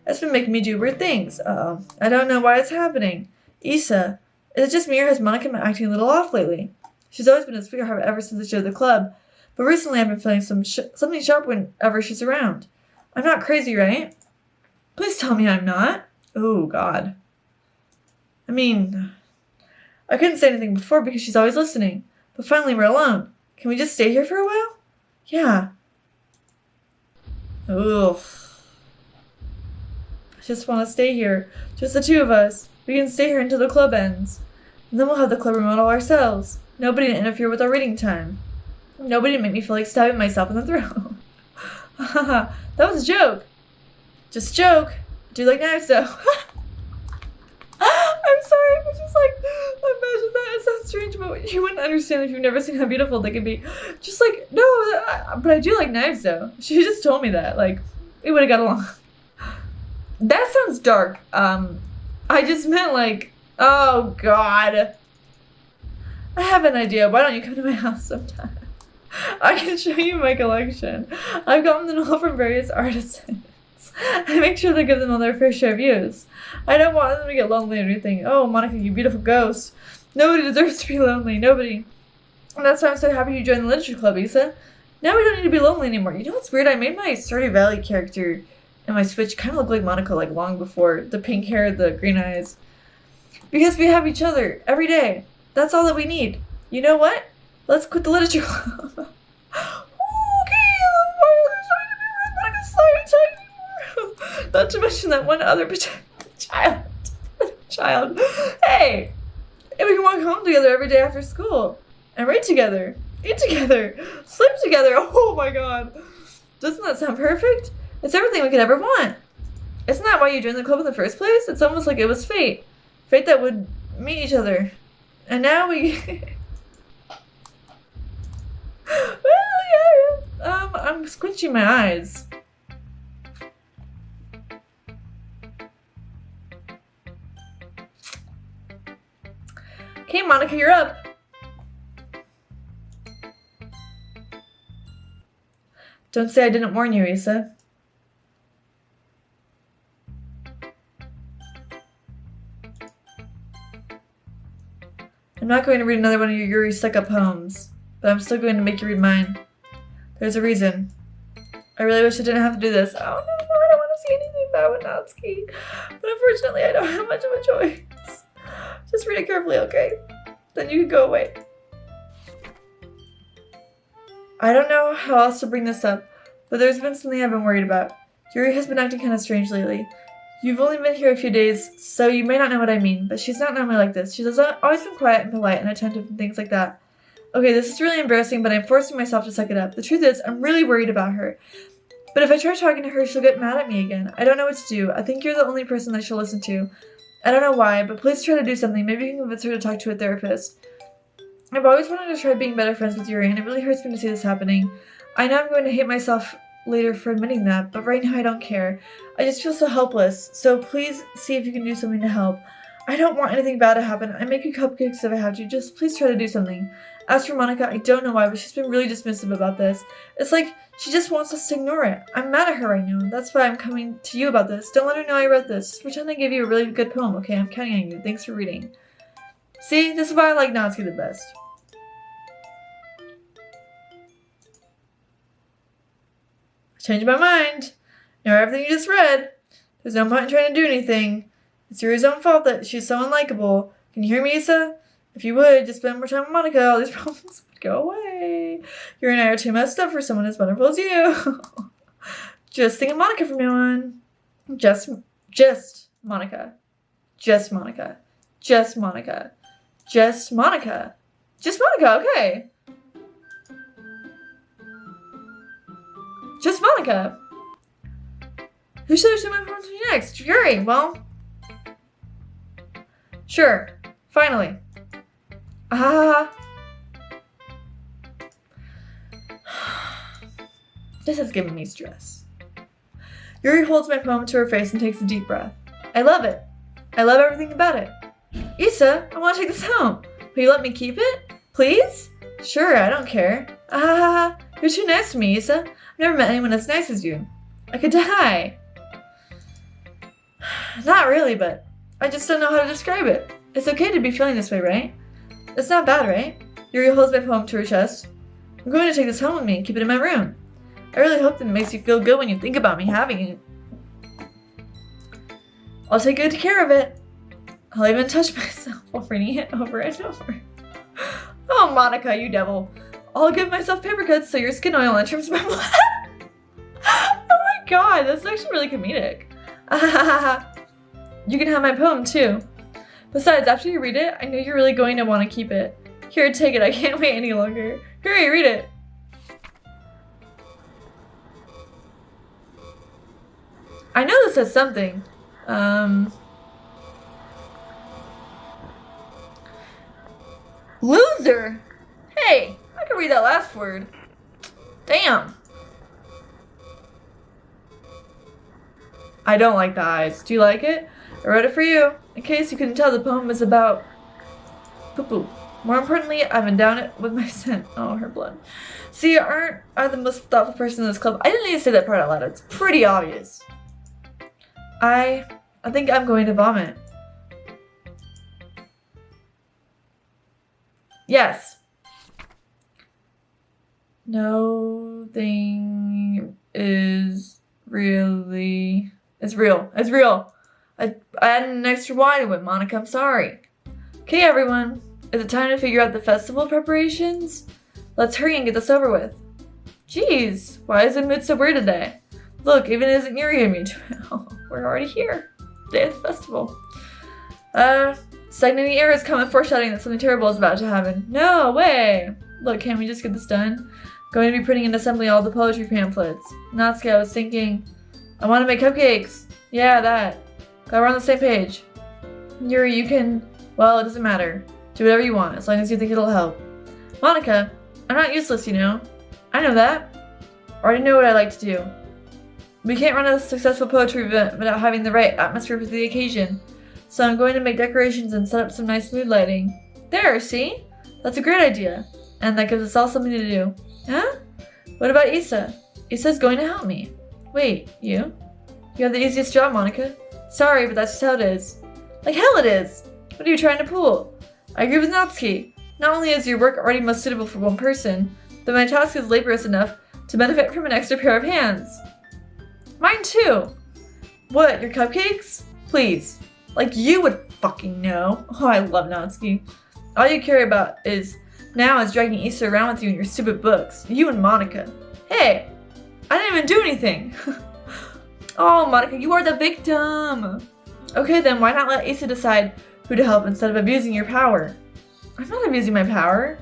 It's been making me do weird things. I don't know why it's happening. Issa, is it just me or has Monica been acting a little off lately? She's always been a sweetheart ever since I joined the club. But recently I've been feeling something sharp whenever she's around. I'm not crazy, right? Please tell me I'm not. Oh, God. I mean, I couldn't say anything before because she's always listening. But finally we're alone. Can we just stay here for a while? Yeah. Oof. I just want to stay here. Just the two of us. We can stay here until the club ends. And then we'll have the club remote all ourselves. Nobody to interfere with our reading time. Nobody to make me feel like stabbing myself in the throat. Haha, that was a joke. Just a joke. Do you like knives though? I'm sorry, but just like, imagine that. It sounds strange, but you wouldn't understand if you've never seen how beautiful they can be. Just like, no, but I do like knives though. She just told me that. Like, we would have got along. That sounds dark. I just meant like, oh God. I have an idea. Why don't you come to my house sometime? I can show you my collection. I've gotten them all from various artisans. I make sure to give them all their fair share of use. I don't want them to get lonely or anything. Oh, Monica, you beautiful ghost. Nobody deserves to be lonely. Nobody. And that's why I'm so happy you joined the literature club, Issa. Now we don't need to be lonely anymore. You know what's weird? I made my Stardew Valley character and my Switch kind of look like Monica like long before. The pink hair, the green eyes. Because we have each other every day. That's all that we need. You know what? Let's quit the literature club. Okay, not to mention that one other child. Hey, we can walk home together every day after school and read together, eat together, sleep together. Oh my God, doesn't that sound perfect? It's everything we could ever want. Isn't that why you joined the club in the first place? It's almost like it was fate that would meet each other, and now we. I'm squinching my eyes. Okay, Monica, you're up. Don't say I didn't warn you, Issa. I'm not going to read another one of your Yuri stuck-up poems, but I'm still going to make you read mine. There's a reason. I really wish I didn't have to do this. Oh no, I don't want to see anything about Winowski. But unfortunately, I don't have much of a choice. Just read it carefully, okay? Then you can go away. I don't know how else to bring this up, but there's been something I've been worried about. Yuri has been acting kind of strange lately. You've only been here a few days, so you may not know what I mean, but she's not normally like this. She's always been quiet and polite and attentive and things like that. Okay, this is really embarrassing, but I'm forcing myself to suck it up. The truth is, I'm really worried about her. But if I try talking to her, she'll get mad at me again. I don't know what to do. I think you're the only person that she'll listen to. I don't know why, but please try to do something. Maybe you can convince her to talk to a therapist. I've always wanted to try being better friends with Yuri, and it really hurts me to see this happening. I know I'm going to hate myself later for admitting that, but right now I don't care. I just feel so helpless, so please see if you can do something to help. I don't want anything bad to happen. I make you cupcakes if I have to. Just please try to do something. As for Monica, I don't know why, but she's been really dismissive about this. It's like she just wants us to ignore it. I'm mad at her right now. That's why I'm coming to you about this. Don't let her know I wrote this. Just pretend I gave you a really good poem, okay? I'm counting on you. Thanks for reading. See, this is why I like Natsuki the best. Changed my mind. Now everything you just read. There's no point in trying to do anything. It's Yuri's own fault that she's so unlikable. Can you hear me, Issa? If you would, just spend more time with Monica, all these problems would go away. Yuri and I are too messed up for someone as wonderful as you. Just think of Monica from now on. Just Monica. Just Monica. Just Monica. Just Monica. Just Monica, okay. Just Monica. Who should I show my poem to next? Yuri. Well, Sure. Finally. Ah. This is giving me stress. Yuri holds my poem to her face and takes a deep breath. I love it. I love everything about it. Issa, I want to take this home. Will you let me keep it? Please? Sure, I don't care. Ah, you're too nice to me, Issa. I've never met anyone as nice as you. I could die. Not really, but I just don't know how to describe it. It's okay to be feeling this way, right? It's not bad, right? Yuri holds my poem to her chest. I'm going to take this home with me and keep it in my room. I really hope that it makes you feel good when you think about me having it. I'll take good care of it. I'll even touch myself while reading it over and over. Oh, Monica, you devil. I'll give myself paper cuts so your skin oil enters my blood. Oh my god, that's actually really comedic. You can have my poem too. Besides, after you read it, I know you're really going to want to keep it. Here, take it. I can't wait any longer. Hurry, read it. I know this says something. Loser! Hey, I can read that last word. Damn. I don't like the eyes. Do you like it? I wrote it for you. In case you couldn't tell, the poem is about poo-poo. More importantly, I've endowed it with my scent. Oh, her blood. See, aren't I the most thoughtful person in this club? I didn't need to say that part out loud. It's pretty obvious. I think I'm going to vomit. Yes. No thing is really... It's real. It's real. I added an extra Y to it, Monica. I'm sorry. Okay, everyone. Is it time to figure out the festival preparations? Let's hurry and get this over with. Jeez, why is the mood so weird today? Look, even isn't Yuri and me too. We're already here. Day of the festival. Stagnating air is coming, foreshadowing that something terrible is about to happen. No way! Look, can't we just get this done? Going to be printing and assembling all the poetry pamphlets. Natsuki, I was thinking, I want to make cupcakes. Yeah, that. Glad we're on the same page. Yuri, you can, well, it doesn't matter. Do whatever you want, as long as you think it'll help. Monica, I'm not useless, you know. I know that. I already know what I like to do. We can't run a successful poetry event without having the right atmosphere for the occasion. So I'm going to make decorations and set up some nice mood lighting. There, see? That's a great idea. And that gives us all something to do. Huh? What about Issa? Issa's going to help me. Wait, you? You have the easiest job, Monica. Sorry, but that's just how it is. Like hell it is! What are you trying to pull? I agree with Natsuki. Not only is your work already most suitable for one person, but my task is laborious enough to benefit from an extra pair of hands. Mine too! What, your cupcakes? Please. Like you would fucking know. Oh, I love Natsuki. All you care about is dragging Issa around with you in your stupid books. You and Monica. Hey! I didn't even do anything! Oh, Monica, you are the victim! Okay then, why not let Issa decide who to help instead of abusing your power? I'm not abusing my power.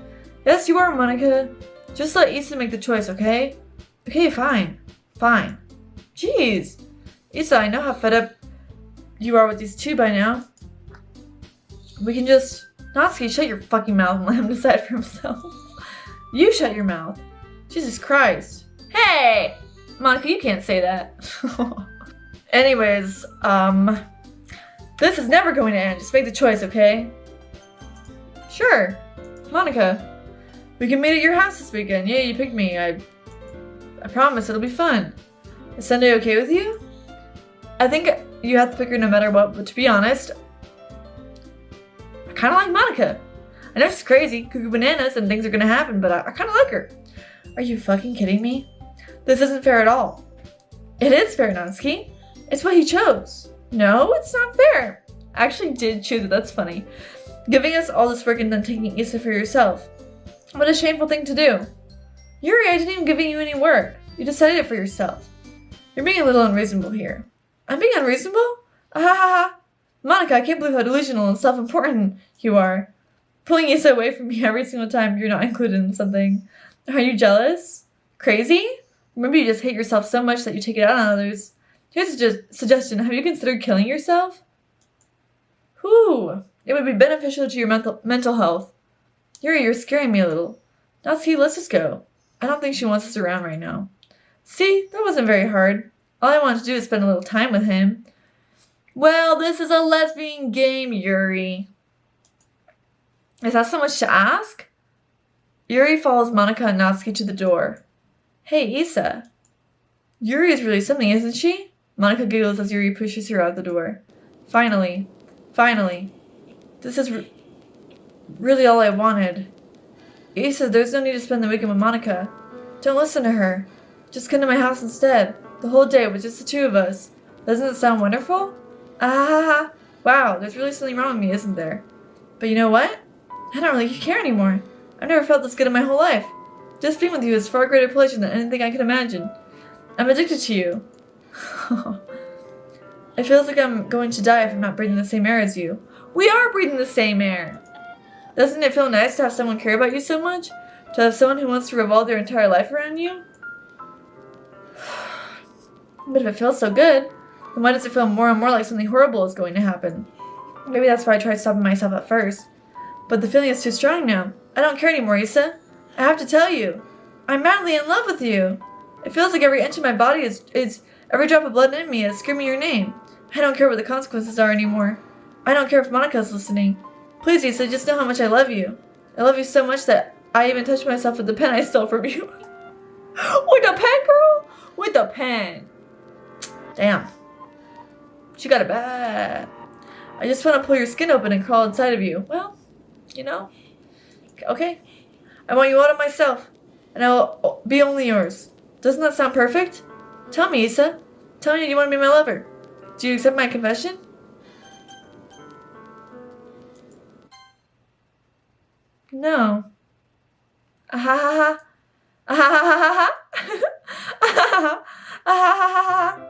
Yes, you are, Monica. Just let Issa make the choice, okay? Okay, fine. Fine. Jeez. Issa, I know how fed up you are with these two by now. We can just... Natsuki, shut your fucking mouth and let him decide for himself. You shut your mouth. Jesus Christ. Hey! Monica, you can't say that. Anyways, this is never going to end. Just make the choice, okay? Sure. Monica, we can meet at your house this weekend. Yeah, you picked me. I promise it'll be fun. Is Sunday okay with you? I think you have to pick her no matter what, but to be honest, I kind of like Monica. I know she's crazy, cuckoo bananas, and things are gonna happen, but I kind of like her. Are you fucking kidding me? This isn't fair at all. It is fair, Natsuki. It's what he chose. No, it's not fair. I actually did choose it, that's funny. Giving us all this work and then taking Issa for yourself. What a shameful thing to do. Yuri, I didn't even give you any work. You decided it for yourself. You're being a little unreasonable here. I'm being unreasonable? Ah ha ha. Monica, I can't believe how delusional and self-important you are. Pulling Issa away from me every single time you're not included in something. Are you jealous? Crazy? Remember, you just hate yourself so much that you take it out on others. Here's a suggestion. Have you considered killing yourself? Whew! It would be beneficial to your mental health. Yuri, you're scaring me a little. Natsuki, let's just go. I don't think she wants us around right now. See, that wasn't very hard. All I wanted to do is spend a little time with him. Well, this is a lesbian game, Yuri. Is that so much to ask? Yuri follows Monika and Natsuki to the door. Hey, Issa. Yuri is really something, isn't she? Monika giggles as Yuri pushes her out the door. Finally. This is really all I wanted. Issa, there's no need to spend the weekend with Monika. Don't listen to her. Just come to my house instead. The whole day with just the two of us. Doesn't it sound wonderful? Ah, wow, there's really something wrong with me, isn't there? But you know what? I don't really care anymore. I've never felt this good in my whole life. Just being with you is far greater pleasure than anything I can imagine. I'm addicted to you. It feels like I'm going to die if I'm not breathing the same air as you. We are breathing the same air! Doesn't it feel nice to have someone care about you so much? To have someone who wants to revolve their entire life around you? But if it feels so good, then why does it feel more and more like something horrible is going to happen? Maybe that's why I tried stopping myself at first. But the feeling is too strong now. I don't care anymore, Issa. I have to tell you. I'm madly in love with you. It feels like every inch of my body is every drop of blood in me is screaming your name. I don't care what the consequences are anymore. I don't care if Monika's listening. Please, Issa, just know how much I love you. I love you so much that I even touched myself with the pen I stole from you. With the pen, girl? With the pen. Damn. She got it bad. I just want to pull your skin open and crawl inside of you. Well, you know. Okay. I want you all to myself. And I'll be only yours. Doesn't that sound perfect? Tell me, Issa. Tell me you want to be my lover. Do you accept my confession? No. Ah ha ha ha. Ah ha ha ha ha. Ah ha ha ha. Ah ha ha ha.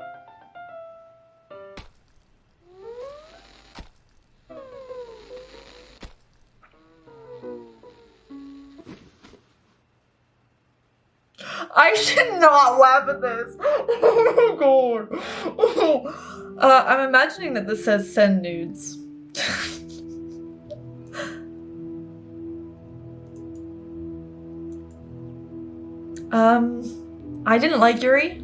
I should not laugh at this. Oh my god. I'm imagining that this says send nudes. I didn't like Yuri,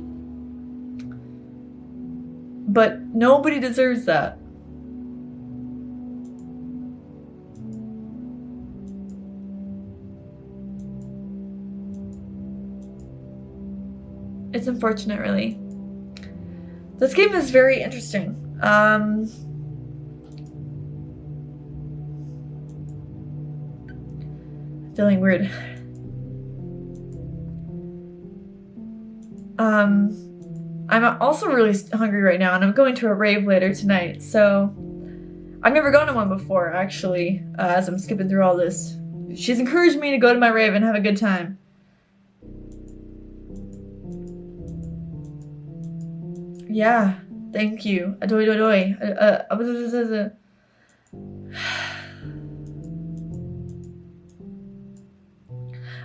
but nobody deserves that. It's unfortunate, really. This game is very interesting. Feeling weird. I'm also really hungry right now, and I'm going to a rave later tonight, so I've never gone to one before, actually, as I'm skipping through all this. She's encouraged me to go to my rave and have a good time. Yeah, thank you. Adoi doi doi.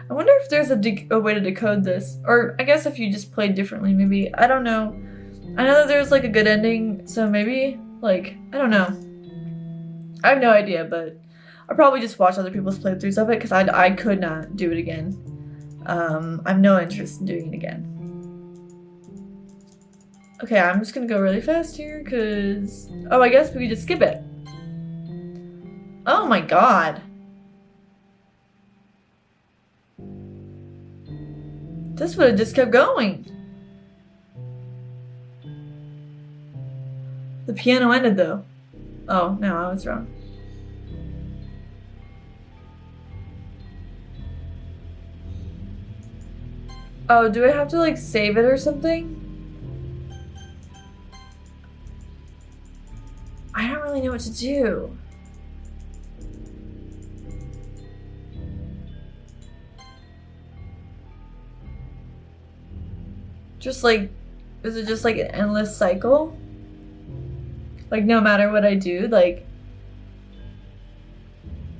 I wonder if there's a way to decode this. Or I guess if you just played differently, maybe. I don't know. I know that there's like a good ending, so maybe, like, I don't know. I have no idea, but I'll probably just watch other people's playthroughs of it because I could not do it again. I have no interest in doing it again. Okay, I'm just gonna go really fast here because... Oh, I guess we could just skip it. Oh my god. This would have just kept going. The piano ended though. Oh, no, I was wrong. Oh, do I have to like save it or something? I don't really know what to do. Just like, is it just like an endless cycle? Like no matter what I do, like...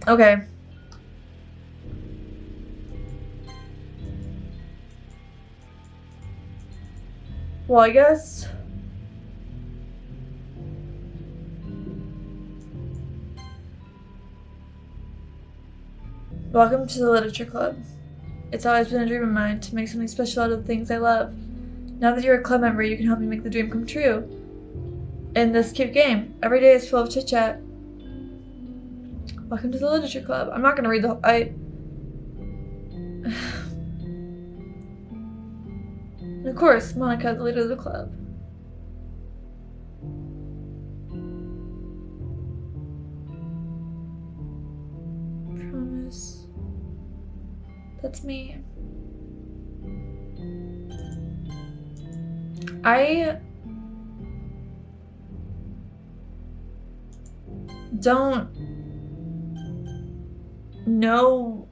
Okay. Well, I guess... Welcome to the Literature Club. It's always been a dream of mine to make something special out of the things I love. Now that you're a club member, you can help me make the dream come true. In this cute game, every day is full of chit-chat. Welcome to the Literature Club. I'm not going to read the whole... And of course, Monica, the leader of the club. Promise. That's me. I don't know